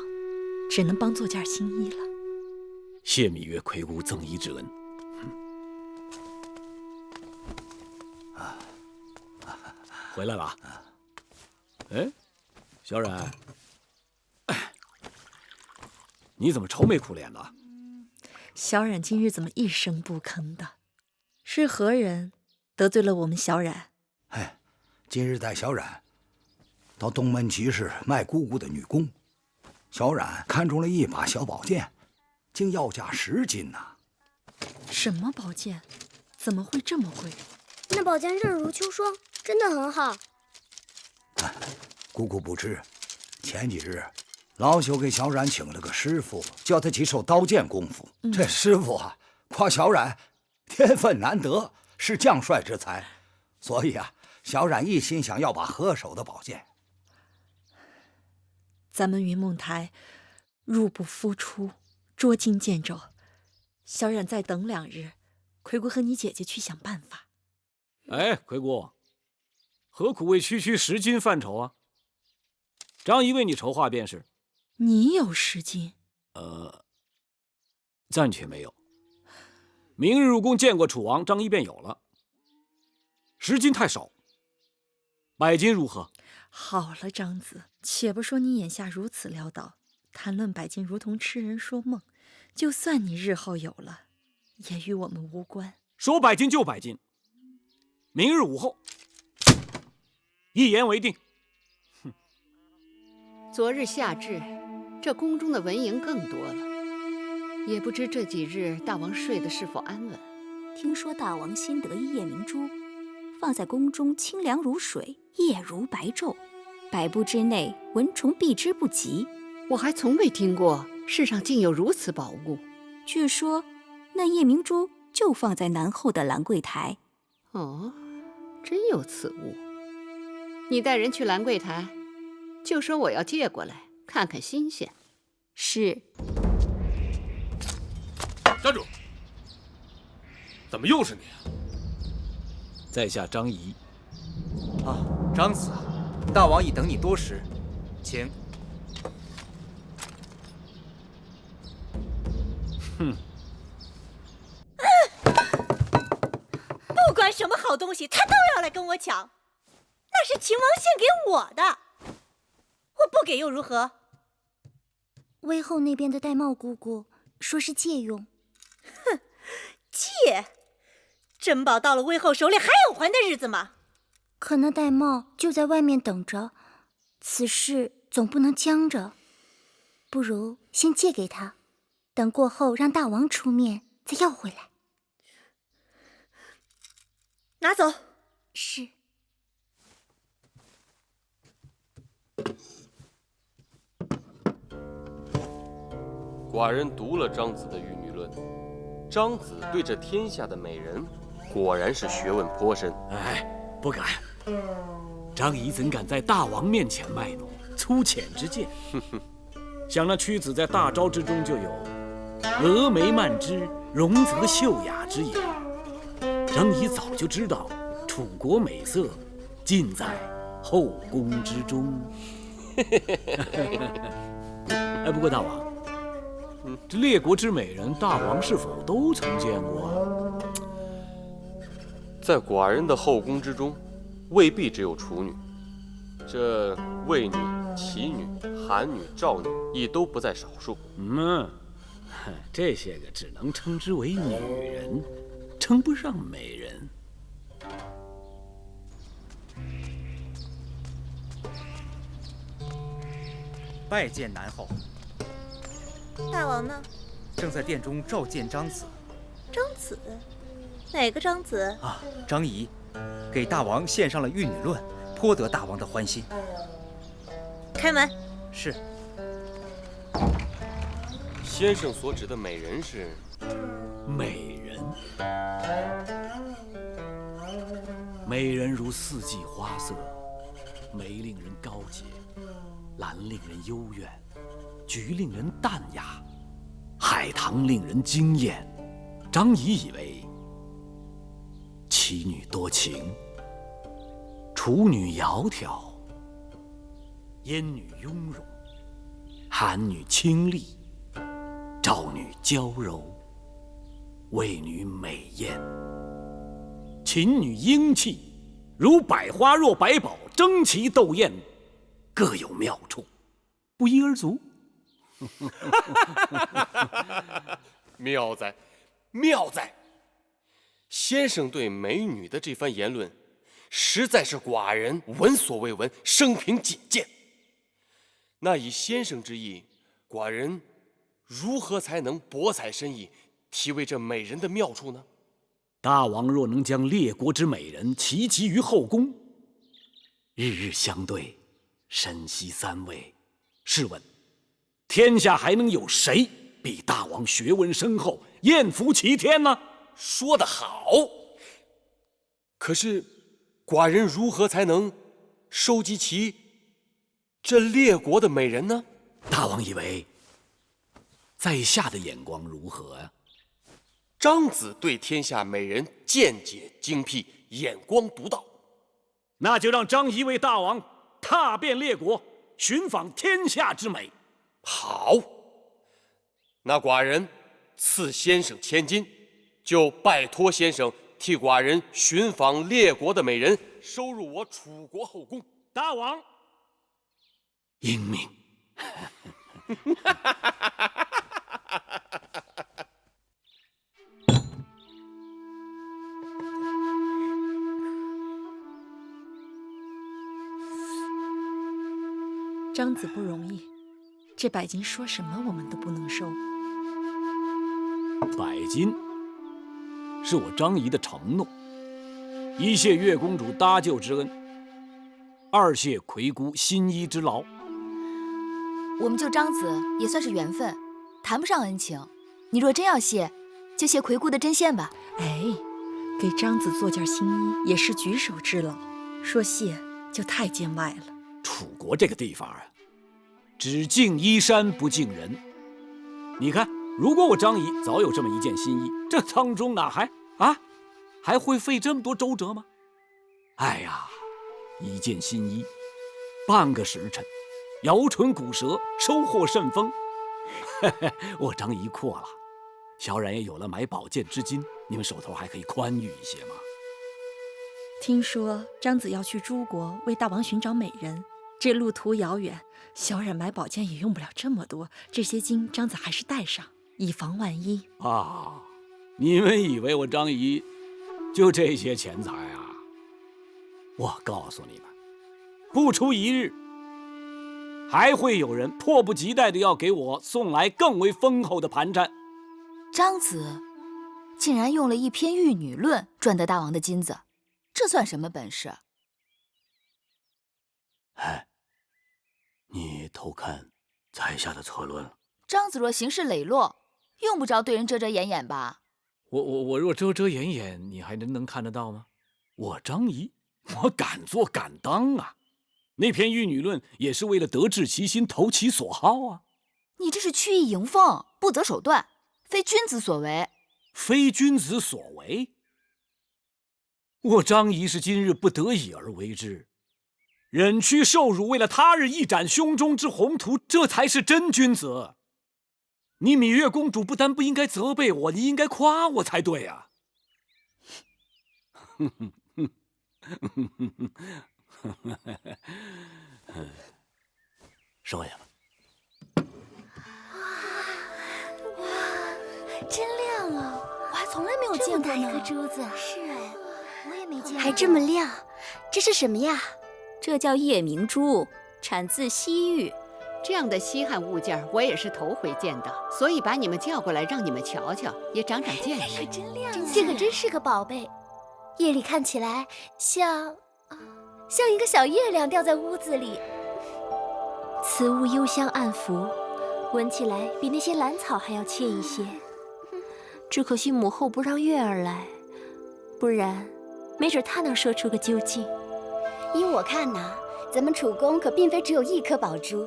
只能帮做件新衣了。谢芈月魁姑赠衣之恩。回来了。哎，小冉，你怎么愁眉苦脸的？小冉今日怎么一声不吭的？是何人得罪了我们小冉？哎，今日带小冉到东门集市卖姑姑的女工，小冉看中了一把小宝剑，竟要价10金呐！什么宝剑？怎么会这么贵？那宝剑刃如秋霜，真的很好。姑姑不知，前几日老朽给小冉请了个师傅，教他几手刀剑功夫。这师傅啊，夸小冉天分难得，是将帅之才，所以啊，小冉一心想要把合手的宝剑。咱们云梦台入不敷出，捉襟见肘，小冉再等2日，魁姑和你姐姐去想办法。哎，魁姑，何苦为区区10金犯愁啊？张仪为你筹划便是。你有10金？暂且没有。明日入宫见过楚王，张仪便有了。10金太少，100金如何？好了，张子，且不说你眼下如此潦倒，谈论100金如同痴人说梦。就算你日后有了，也与我们无关。说100金就100金，明日午后，一言为定。昨日夏至，这宫中的文营更多了，也不知这几日大王睡得是否安稳。听说大王新得一夜明珠，放在宫中清凉如水，夜如白昼，100步之内蚊虫避之不及。我还从未听过世上竟有如此宝物。据说那夜明珠就放在南后的兰桂台。哦，真有此物。你带人去兰桂台，就说我要借过来看看新鲜。是。站住！怎么又是你啊？在下张仪。啊，张子，大王已等你多时，请。哼。不管什么好东西，他都要来跟我抢。那是秦王献给我的，我不给又如何？魏后那边的玳瑁姑姑说是借用。哼，借？珍宝到了魏后手里还有还的日子吗？可那玳瑁就在外面等着，此事总不能僵着，不如先借给他，等过后让大王出面再要回来。拿走。是。寡人读了张子的《玉女论》，张子对这天下的美人，果然是学问颇深。哎，不敢。张仪怎敢在大王面前卖弄粗浅之见？想那屈子在大招之中就有峨眉曼之，容则秀雅之言。张仪早就知道楚国美色尽在后宫之中。哎，不过大王，这列国之美人，大王是否都曾见过啊？在寡人的后宫之中，未必只有处女，这魏女、齐女、韩女、赵女亦都不在少数。这些个只能称之为女人，称不上美人。拜见南后。大王呢？正在殿中召见张子。张子？哪个张子？啊，张仪，给大王献上了《玉女论》，颇得大王的欢心。开门。是。先生所指的美人是？美人。美人如四季花色，眉令人高洁，兰令人幽怨，菊令人淡雅，海棠令人惊艳，张仪以为齐女多情，楚女窈窕，燕女雍容，韩女清丽，赵女娇柔，魏女美艳，秦女英气，如百花若百宝，争奇斗艳，各有妙处，不一而足。妙哉，妙哉！先生对美女的这番言论，实在是寡人闻所未闻，生平仅见。那以先生之意，寡人如何才能博采深意，体味这美人的妙处呢？大王若能将列国之美人齐集于后宫，日日相对，深吸三味，试问天下还能有谁比大王学问深厚，艳福齐天呢？说得好。可是寡人如何才能收集齐这列国的美人呢？大王以为在下的眼光如何呀？张子对天下美人见解精辟，眼光独到。那就让张仪为大王踏遍列国，寻访天下之美。好，那寡人赐先生千金，就拜托先生替寡人寻访列国的美人，收入我楚国后宫。大王英明。张子不容易，这百金说什么我们都不能收。百金是我张仪的承诺，一谢月公主搭救之恩，二谢魁姑新衣之劳。我们救张子也算是缘分，谈不上恩情。你若真要谢，就谢魁姑的针线吧。哎，给张子做件新衣也是举手之劳，说谢就太见外了。楚国这个地方啊，只敬衣衫不敬人。你看，如果我张仪早有这么一件新衣，这当中哪还会费这么多周折吗？哎呀，一件新衣，半个时辰，摇唇鼓舌，收获甚丰。我张仪阔了，小冉也有了买宝剑之金，你们手头还可以宽裕一些吗？听说张子要去诸国为大王寻找美人，这路途遥远，小冉买宝剑也用不了这么多，这些金张子还是带上，以防万一啊。你们以为我张仪就这些钱财啊？我告诉你们，不出一日，还会有人迫不及待地要给我送来更为丰厚的盘缠。张子竟然用了一篇《玉女论》赚得大王的金子，这算什么本事？哎，你偷看在下的策论了。张子若行事磊落，用不着对人遮遮掩掩吧？我若遮遮掩掩，你还能看得到吗？我张仪，我敢做敢当啊！那篇《玉女论》也是为了得志其心，投其所好啊！你这是曲意迎风，不择手段，非君子所为。非君子所为？我张仪是今日不得已而为之，忍屈受辱，为了他日一展胸中之宏图，这才是真君子。你芈月公主不但不应该责备我，你应该夸我才对啊！收下吧。哇，真亮啊！我还从来没有见过一颗珠子。是哎，我也没见过。还这么亮，这是什么呀？这叫夜明珠，产自西域。这样的稀罕物件我也是头回见到，所以把你们叫过来让你们瞧瞧，也长长见识。可真亮啊！这可真是个宝贝，夜里看起来像一个小月亮掉在屋子里。此物幽香暗伏，闻起来比那些兰草还要惬一些。只可惜母后不让月儿来，不然没准她能说出个究竟。依我看呐，咱们楚宫可并非只有一颗宝珠。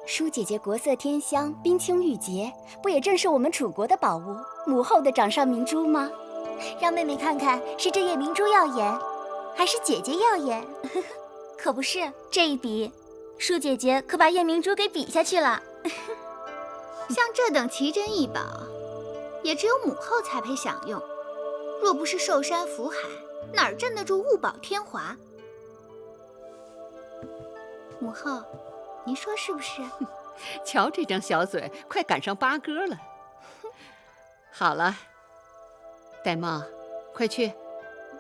舒姐姐国色天香，冰清玉洁，不也正是我们楚国的宝物，母后的掌上明珠吗？让妹妹看看，是这叶明珠耀眼，还是姐姐耀眼？可不是，这一比，舒姐姐可把叶明珠给比下去了。像这等奇珍异宝，也只有母后才配享用。若不是寿山福海，哪儿镇得住物宝天华？母后，您说是不是？瞧这张小嘴，快赶上八哥了。好了，玳瑁，快去，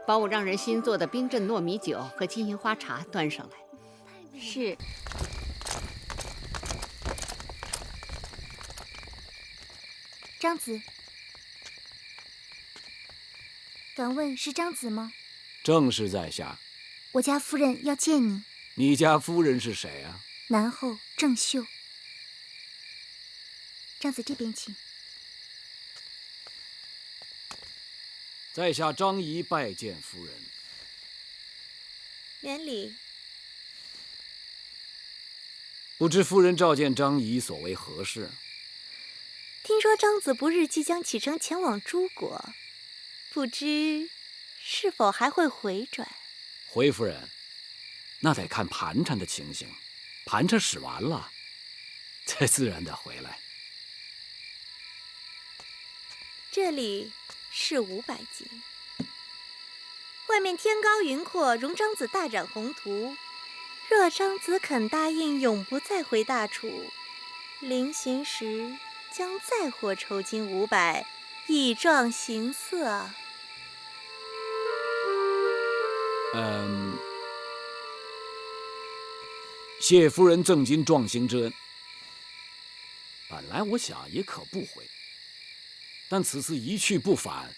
把我让人新做的冰镇糯米酒和金银花茶端上来。是。张子，敢问是张子吗？正是在下。我家夫人要见你。你家夫人是谁啊？南后郑秀。张子这边请。在下张仪拜见夫人。免礼。不知夫人召见张仪所为何事？听说张子不日即将启程前往诸国，不知是否还会回转？回夫人，那得看盘缠的情形。盘缠使完了，才自然得回来。这里是500斤，外面天高云阔，容张子大展宏图。若张子肯答应永不再回大楚，临行时将再获酬金500，以壮行色。谢夫人赠金壮行之恩。本来我想也可不回，但此次一去不返，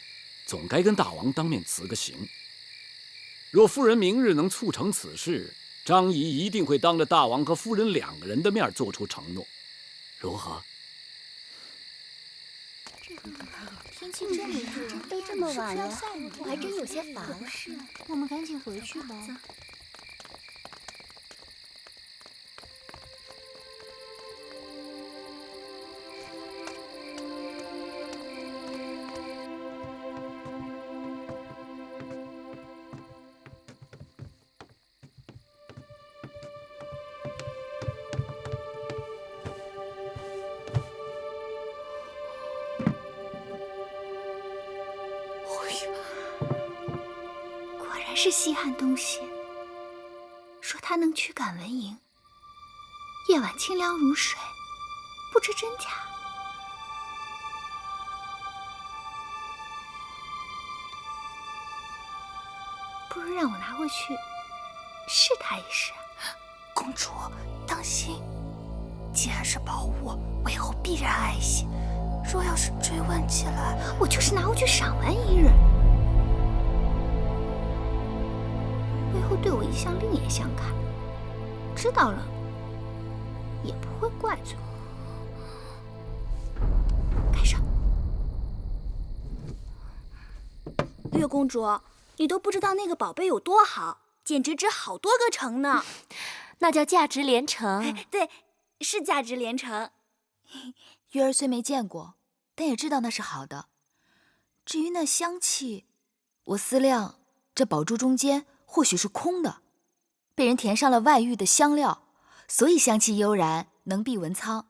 总该跟大王当面辞个行。若夫人明日能促成此事，张仪一定会当着大王和夫人2个人的面做出承诺，如何？天气这么热，都这么晚了，我还真有些烦了。我们赶紧回去吧。是稀罕东西，说它能驱赶蚊蝇，夜晚清凉如水，不知真假。不如让我拿回去试它一试。公主，当心！既然是宝物，我以后必然爱惜。若要是追问起来，我就是拿回去赏玩一日。会对我一向另眼相看，知道了也不会怪罪我。盖上。月公主，你都不知道那个宝贝有多好，简直值好多个城呢。那叫价值连城。对，是价值连城。月儿虽没见过，但也知道那是好的。至于那香气，我思量这宝珠中间或许是空的，被人填上了外玉的香料，所以香气悠然，能避蚊苍。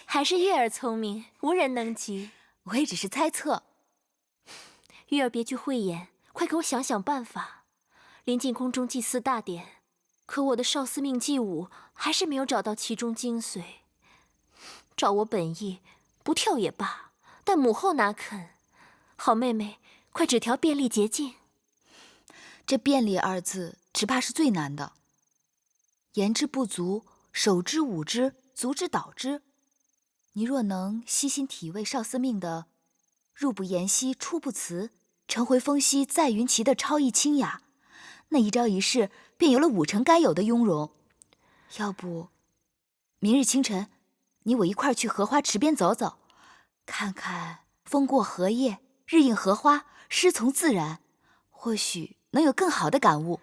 还是月儿聪明，无人能及。我也只是猜测。月儿别具慧眼，快给我想想办法。临近宫中祭祀大典，可我的少司命祭舞还是没有找到其中精髓。照我本意，不跳也罢，但母后哪肯？好妹妹，快指条便利捷径。这便利2字只怕是最难的。言之不足，手之舞之，足之蹈之。你若能悉心体味少司命的入不言兮，出不辞，晨回风息，在云齐的超逸清雅，那一朝一夕便有了5成该有的雍容。要不，明日清晨，你我一块儿去荷花池边走走，看看风过荷叶，日映荷花，诗从自然，或许能有更好的感悟。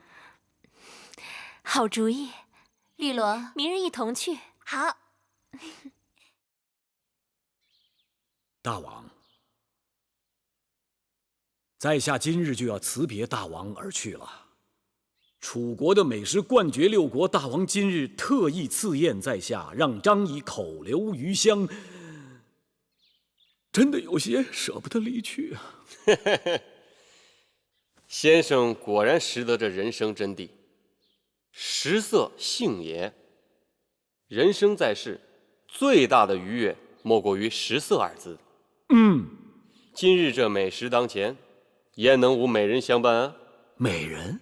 好主意，绿萝，明日一同去。好。大王，在下今日就要辞别大王而去了。楚国的美食冠绝六国，大王今日特意赐宴在下，让张仪口留余香，真的有些舍不得离去啊。先生果然识得这人生真谛，食色性也。人生在世，最大的愉悦莫过于食色二字。今日这美食当前，焉能无美人相伴啊？美人？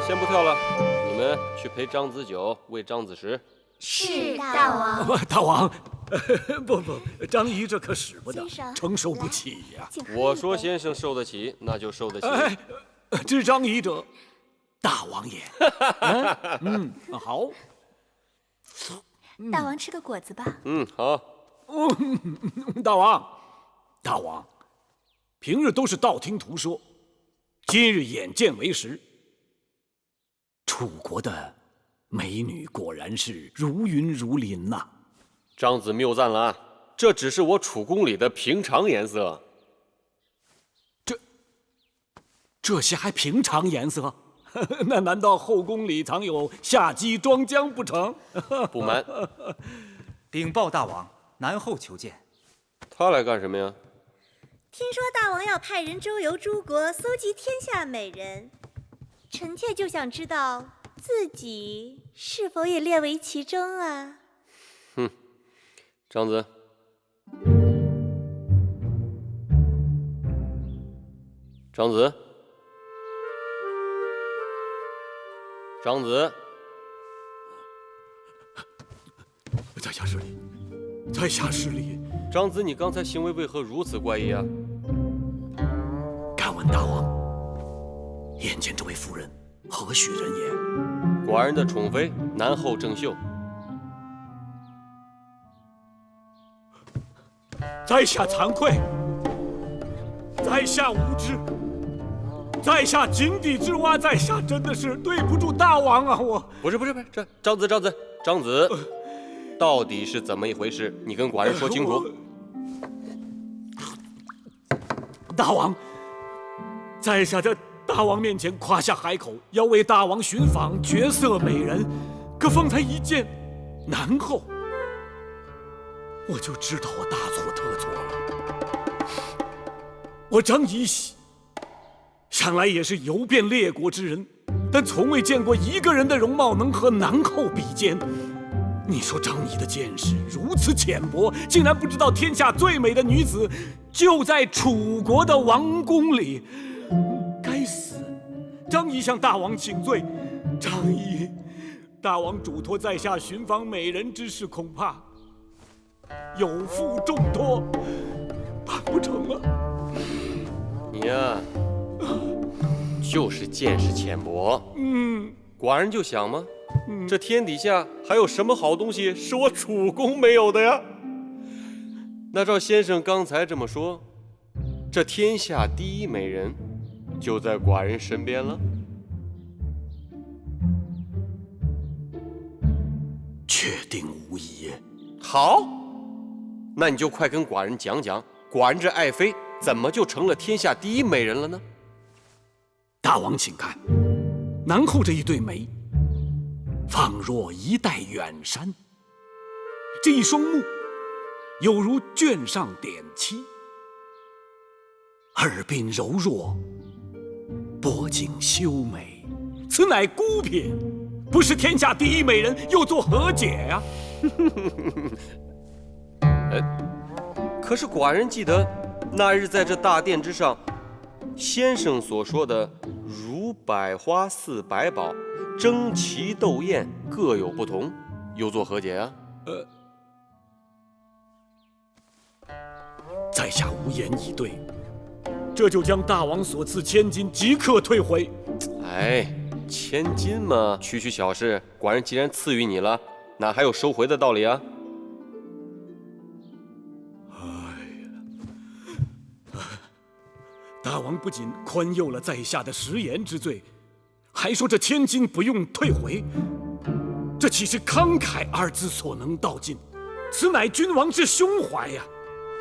先不跳了，你们去陪张子九喂张子石。是大王。大王，不，张仪这可使不得，承受不起呀。我说先生受得起，那就受得起。知张仪者，大王也。好。大王吃个果子吧。好。大王，平日都是道听途说，今日眼见为实。楚国的美女果然是如云如林呐。张子谬赞了，这只是我楚宫里的平常颜色。这些还平常颜色？那难道后宫里藏有夏姬庄姜不成？不瞒，禀报大王，南后求见。他来干什么呀？听说大王要派人周游诸国，搜集天下美人。臣妾就想知道自己是否也列为其中啊？张子，张子，在下失礼，在下失礼。张子，你刚才行为为何如此怪异啊？敢问大王，眼前这位夫人何许人也？寡人的宠妃南后郑袖。在下惭愧，在下无知，在下井底之蛙，在下真的是对不住大王啊！我不是，这张子，到底是怎么一回事？你跟寡人说清楚。大王，在下在大王面前夸下海口，要为大王寻访绝色美人，可方才一见南后，我就知道我大错特错了。我张仪向来也是游遍列国之人，但从未见过一个人的容貌能和南后比肩。你说张仪的见识如此浅薄，竟然不知道天下最美的女子就在楚国的王宫里。该死！张仪向大王请罪。张仪，大王嘱托在下寻访美人之事，恐怕有负重托，办不成了。你呀，就是见识浅薄。寡人就想嘛，这天底下还有什么好东西是我楚宫没有的呀？那照先生刚才这么说，这天下第一美人就在寡人身边了。确定无疑。好，那你就快跟寡人讲讲，寡人这爱妃怎么就成了天下第一美人了呢？大王请看，南后这一对眉，仿若一带远山；这一双目，有如卷上点漆；耳鬓柔弱，脖颈修眉。此乃孤品，不是天下第一美人，又作何解呀？可是寡人记得那日在这大殿之上，先生所说的如百花似百宝，争奇斗艳，各有不同，又作何解啊？在下无言以对，这就将大王所赐千金即刻退回。哎，千金嘛，区区小事，寡人既然赐予你了，哪还有收回的道理啊？大王不仅宽宥了在下的食言之罪，还说这千金不用退回，这岂是慷慨二字所能道尽？此乃君王之胸怀呀！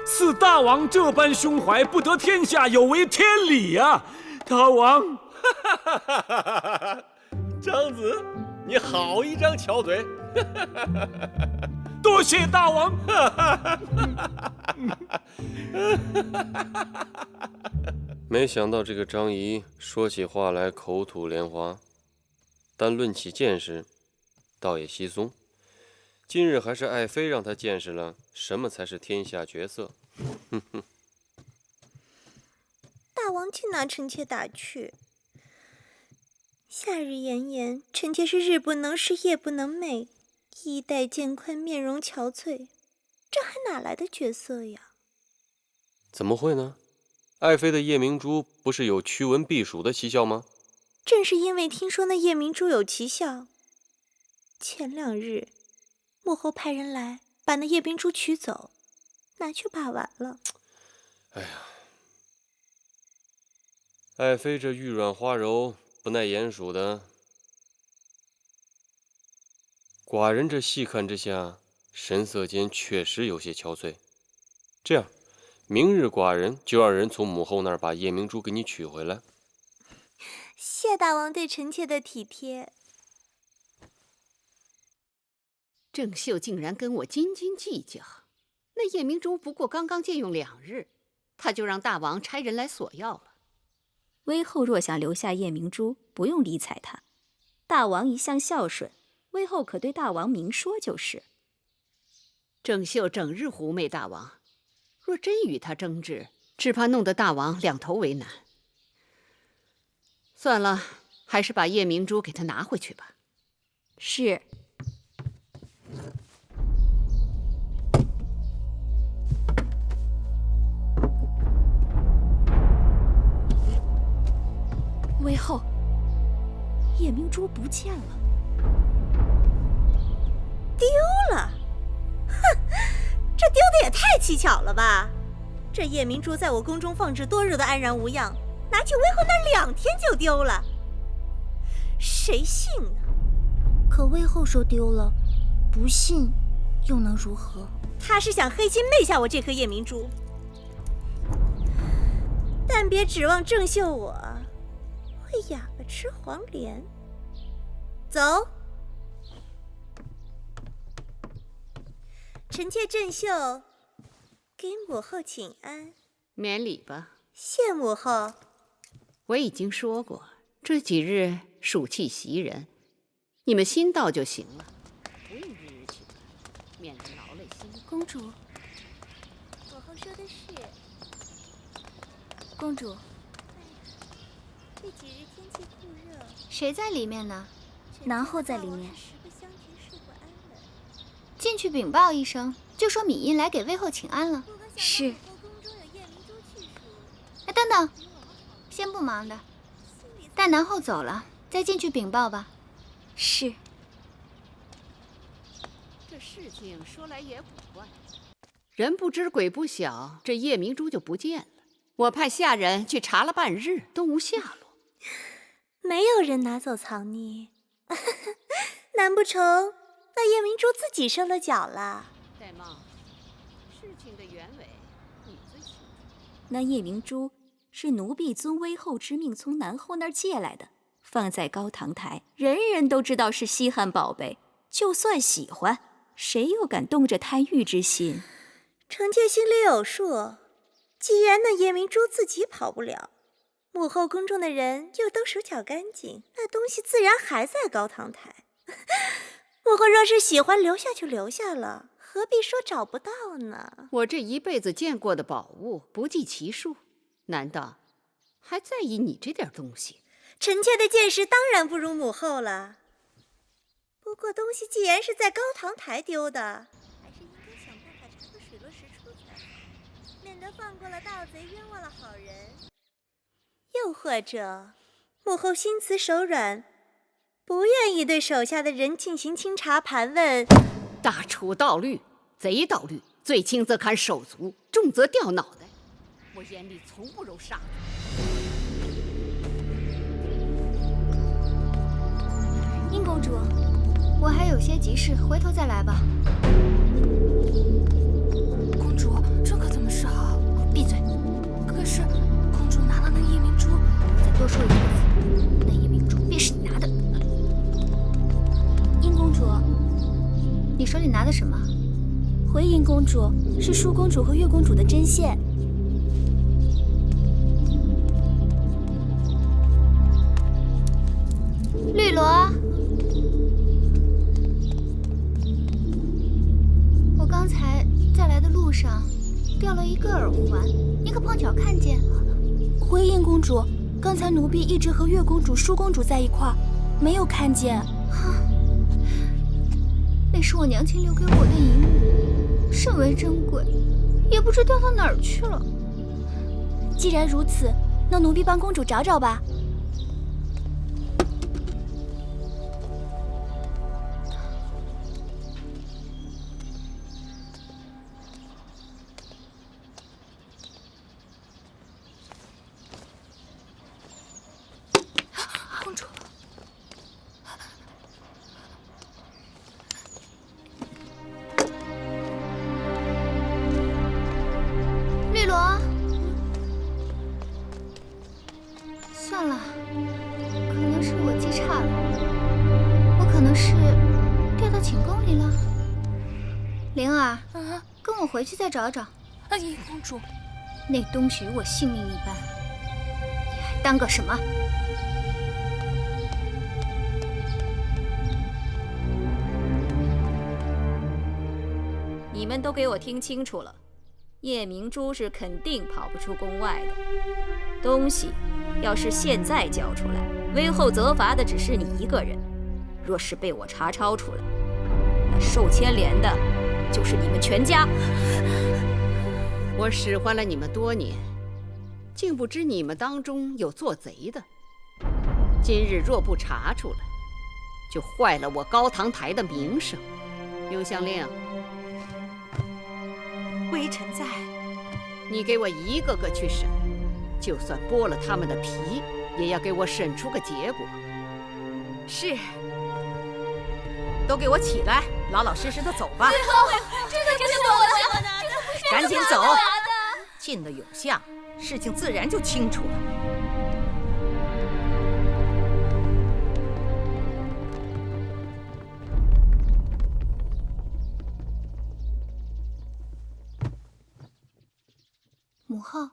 似大王这般胸怀，不得天下有违天理呀！大王，张子，你好一张巧嘴！多谢大王。没想到这个张仪说起话来口吐莲花，但论起见识，倒也稀松。今日还是爱妃让他见识了什么才是天下绝色。大王竟拿臣妾打趣。夏日炎炎，臣妾是日不能食，夜不能寐，衣带渐宽，面容憔悴，这还哪来的绝色呀？怎么会呢？爱妃的夜明珠不是有驱蚊避暑的奇效吗？正是因为听说那夜明珠有奇效，前2日幕后派人来把那夜明珠取走，拿去把玩了。哎呀，爱妃这玉软花柔，不耐鼹鼠的，寡人这细看之下，神色间确实有些憔悴。这样，明日寡人就让人从母后那儿把夜明珠给你取回来。谢大王对臣妾的体贴。郑秀竟然跟我斤斤计较，那夜明珠不过刚刚借用2日，他就让大王差人来索要了。威后若想留下夜明珠，不用理睬他。大王一向孝顺，威后可对大王明说就是。郑秀整日狐媚大王，若真与他争执，只怕弄得大王两头为难。算了，还是把夜明珠给他拿回去吧。是。威后，夜明珠不见了，丢了！哼，这丢的也太蹊跷了吧！这夜明珠在我宫中放置多日的安然无恙，拿去威后那2天就丢了，谁信呢？可威后说丢了，不信又能如何？他是想黑心媚下我这颗夜明珠，但别指望郑秀我会哑巴吃黄连。走，臣妾郑秀给母后请安。免礼吧。谢母后。我已经说过，这几日暑气袭人，你们心到就行了，不用日日请安，免得劳累心。公主，母后说的是。公主，这几日天气酷热，谁在里面呢？南后在里面。进去禀报一声，就说敏英来给威后请安了。是。哎，等等，先不忙的，待南后走了再进去禀报吧。是。这事情说来也古怪，人不知鬼不晓，这夜明珠就不见了。我派下人去查了半日，都无下落。没有人拿走藏匿，难不成那夜明珠自己受了脚了？戴帽，事情的原委你最清楚。那夜明珠是奴婢遵威后之命从南后那儿借来的，放在高堂台，人人都知道是稀罕宝贝。就算喜欢，谁又敢动着贪欲之心？臣妾心里有数。既然那夜明珠自己跑不了，母后宫中的人又都手脚干净，那东西自然还在高堂台。母后若是喜欢留下就留下了，何必说找不到呢？我这一辈子见过的宝物不计其数，难道还在意你这点东西？臣妾的见识当然不如母后了。不过东西既然是在高堂台丢的，还是应该想办法查个水落石出才。放过了盗贼，冤枉了好人。又或者，母后心慈手软，不愿意对手下的人进行清查盘问。大楚盗律，贼盗律，最轻则砍手足，重则掉脑袋。我眼里从不容杀子。殷公主，我还有些急事，回头再来吧。公主，这可怎么是好？闭嘴！可是，公主拿了那夜明珠，再多说一个字，那夜明珠便是你拿的。殷公主，你手里拿的什么？回殷公主，是舒公主和月公主的针线。绿萝，我刚才在来的路上掉了一个耳环，你可碰巧看见？回殷公主，刚才奴婢一直和月公主、舒公主在一块儿，没有看见。那是我娘亲留给我的银物，甚为珍贵，也不知掉到哪儿去了。既然如此，那奴婢帮公主找找吧。公主，绿萝，算了，可能是我记差了，我可能是掉到寝宫里了。灵儿，跟我回去再找找。殷公主，那东西与我性命一般，你还当个什么？你们都给我听清楚了，夜明珠是肯定跑不出宫外的。东西要是现在交出来，微后责罚的只是你一个人；若是被我查抄出来，那受牵连的就是你们全家。我使唤了你们多年，竟不知你们当中有做贼的。今日若不查出来，就坏了我高堂台的名声。永香令，微臣在。你给我一个个去审，就算剥了他们的皮，也要给我审出个结果。是。都给我起来，老老实实的走吧。这个就是我的，赶紧走。进了永巷，事情自然就清楚了。母后，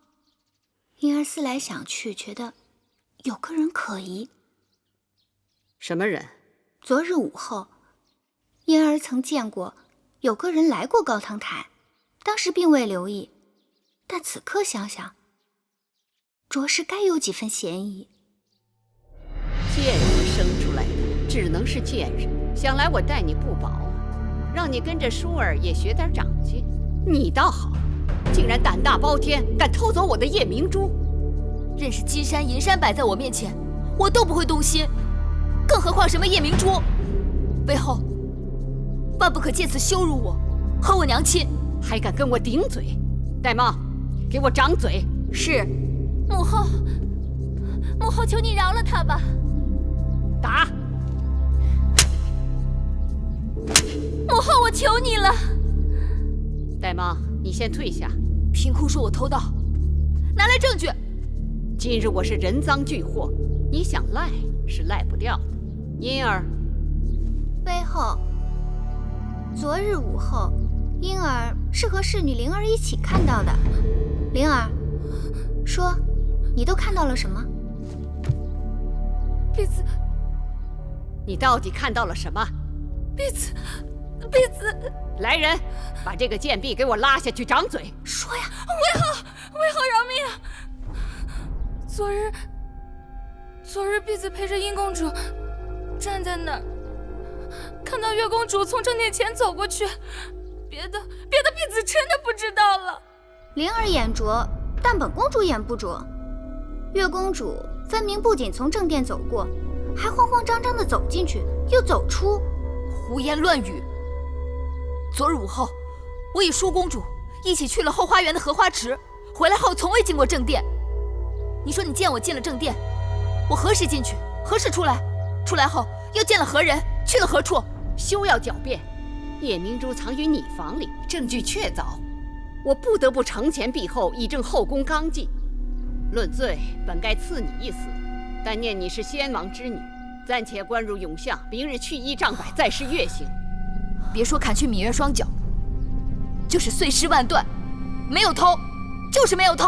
婴儿思来想去，觉得有个人可疑。什么人？昨日午后，婴儿曾见过有个人来过高堂台，当时并未留意，但此刻想想，着实该有几分嫌疑。贱人生出来的只能是贱人，想来我待你不薄啊，让你跟着舒儿也学点长进。你倒好，竟然胆大包天，敢偷走我的夜明珠。任是金山银山摆在我面前，我都不会动心，更何况什么夜明珠？魏后，万不可借此羞辱我和我娘亲。还敢跟我顶嘴？玳瑁，给我掌嘴！是。母后，母后，求你饶了他吧。打！母后，我求你了。玳瑁，你先退下。凭空说我偷盗，拿来证据。今日我是人赃俱获，你想赖是赖不掉的。嫣儿，魏后，昨日午后，婴儿是和侍女灵儿一起看到的。灵儿，说，你都看到了什么？婢子，你到底看到了什么？婢子，来人，把这个贱婢给我拉下去掌嘴！说呀！魏后饶命啊！昨日婢子陪着殷公主站在那儿，看到月公主从正殿前走过去，别的婢子真的不知道了。灵儿眼拙，但本公主眼不拙。月公主分明不仅从正殿走过，还慌慌张张地走进去，又走出。胡言乱语！昨日午后，我与舒公主一起去了后花园的荷花池，回来后从未进过正殿。你说你见我进了正殿，我何时进去，何时出来？出来后又见了何人，去了何处？休要狡辩！叶明珠藏于你房里，证据确凿，我不得不惩前毖后，以正后宫纲纪。论罪，本该赐你一死，但念你是先王之女，暂且关入永巷，明日去衣杖摆，再施月刑。别说砍去芈月双脚，就是碎尸万段，没有偷，就是没有偷。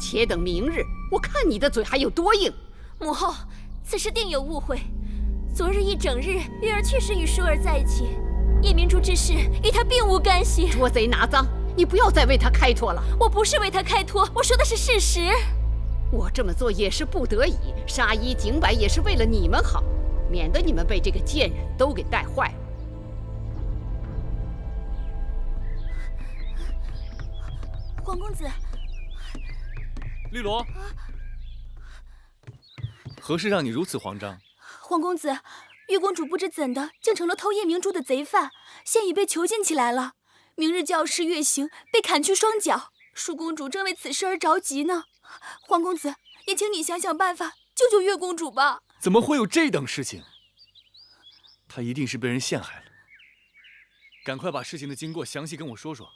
且等明日，我看你的嘴还有多硬。母后，此事定有误会。昨日一整日，月儿确实与舒儿在一起，叶明珠之事与她并无干系。捉贼拿赃，你不要再为他开脱了。我不是为他开脱，我说的是事实。我这么做也是不得已，杀一儆百也是为了你们好，免得你们被这个贱人都给带坏了。皇公子，绿萝，何事让你如此慌张？皇公子，月公主不知怎的，竟成了偷夜明珠的贼犯，现已被囚禁起来了。明日就要施月刑，被砍去双脚。舒公主正为此事而着急呢。皇公子，也请你想想办法，救救月公主吧。怎么会有这等事情？她一定是被人陷害了。赶快把事情的经过详细跟我说说。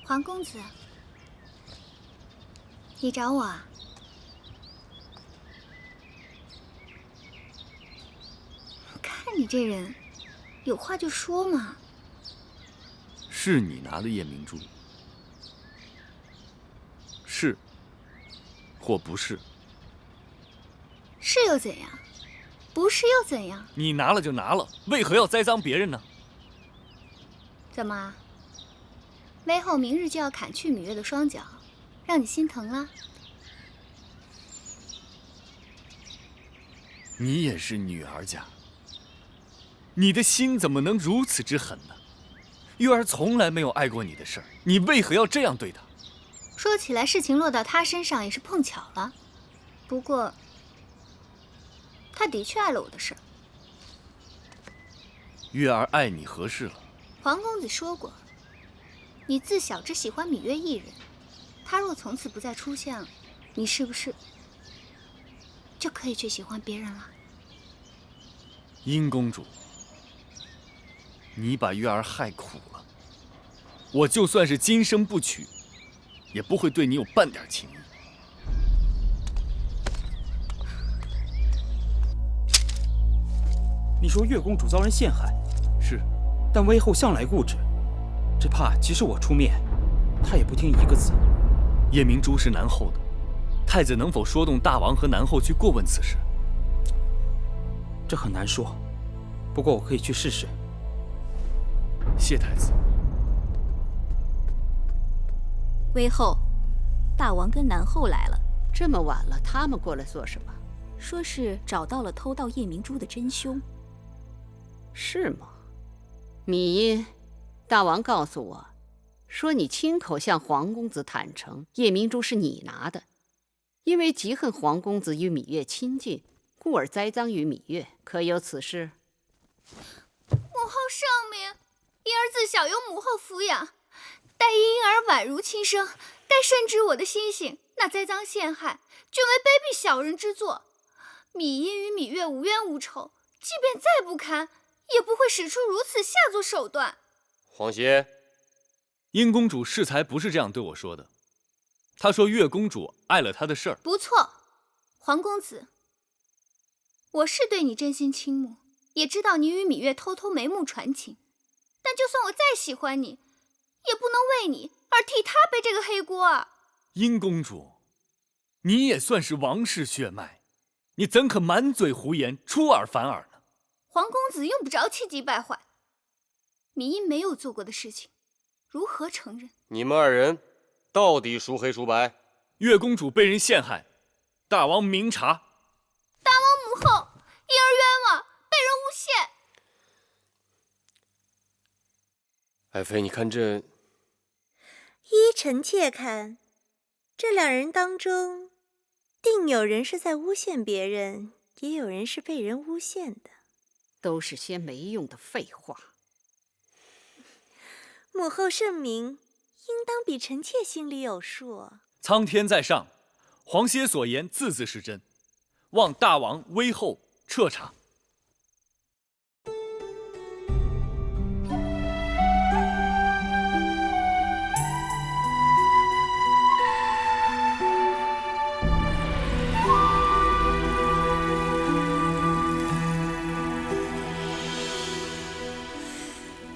皇公子，你找我啊？看你这人，有话就说嘛。是你拿了夜明珠，是或不是？是又怎样？不是又怎样？你拿了就拿了，为何要栽赃别人呢？怎么？威后明日就要砍去芈月的双脚，让你心疼了？你也是女儿家，你的心怎么能如此之狠呢？月儿从来没有碍过你的事儿，你为何要这样对她？说起来，事情落到她身上也是碰巧了。不过，她的确碍了我的事儿。月儿爱你何事了？皇公子说过，你自小只喜欢芈月一人，她若从此不再出现了，你是不是就可以去喜欢别人了？殷公主，你把月儿害苦了，我就算是今生不娶，也不会对你有半点情谊。你说月公主遭人陷害，是，但威后向来固执，只怕即使我出面，她也不听一个字。夜明珠是南后的，太子能否说动大王和南后去过问此事？这很难说，不过我可以去试试。谢太子。威后，大王跟南后来了。这么晚了，他们过来做什么？说是找到了偷盗夜明珠的真凶。是吗？芈音，大王告诉我，说你亲口向皇公子坦诚，夜明珠是你拿的，因为嫉恨皇公子与芈月亲近，故而栽赃于芈月，可有此事？母后圣明，婴儿自小由母后抚养，待婴儿宛如亲生，该深知我的心性。那栽赃陷害，均为卑鄙小人之作。芈音与芈月无冤无仇，即便再不堪，也不会使出如此下作手段。皇歇，殷公主适才不是这样对我说的，她说月公主碍了她的事儿。不错，皇公子，我是对你真心倾慕，也知道你与芈月偷偷眉目传情，但就算我再喜欢你，也不能为你而替她背这个黑锅啊！殷公主，你也算是王室血脉，你怎可满嘴胡言，出尔反尔呢？皇公子用不着气急败坏，芈音没有做过的事情，如何承认？你们二人到底孰黑孰白？月公主被人陷害，大王明察。大王爱妃，你看这……依臣妾看，这两人当中，定有人是在诬陷别人，也有人是被人诬陷的。都是些没用的废话。母后圣明，应当比臣妾心里有数。苍天在上，皇歇所言字字是真，望大王威后彻查。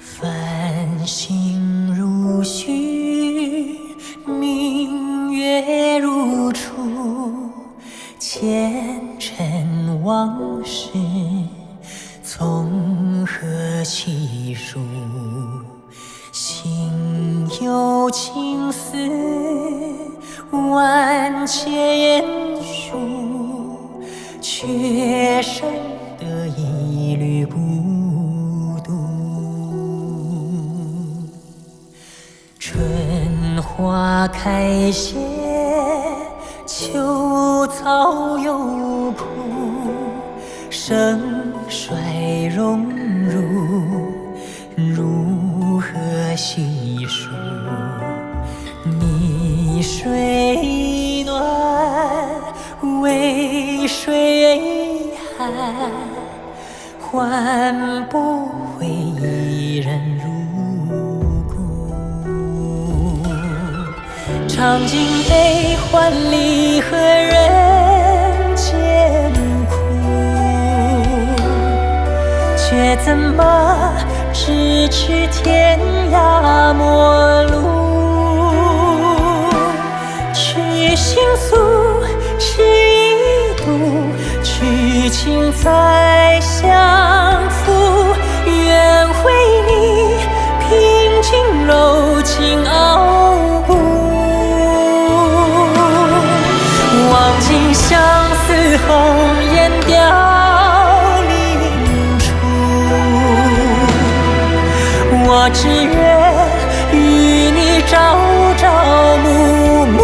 繁星如许，明月如初，前尘往事从何起数？心有情丝万千束，却生得一缕孤独。春花开谢，秋草又枯，盛衰荣辱，如何细数？你水暖，为谁寒？换不回一人入。尝尽悲欢离合人间苦，却怎么咫尺天涯陌路？去心诉，是一度，去情再相负。愿为你平静柔情傲骨。望尽相思红颜凋零处，我只愿与你朝朝暮暮。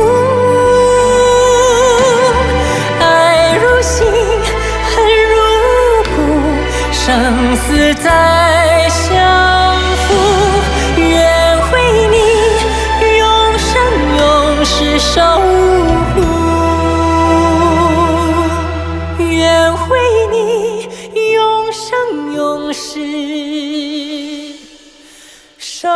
爱如心，恨如骨，生死再相负。愿为你永生永世守护。愿为你永生永世守。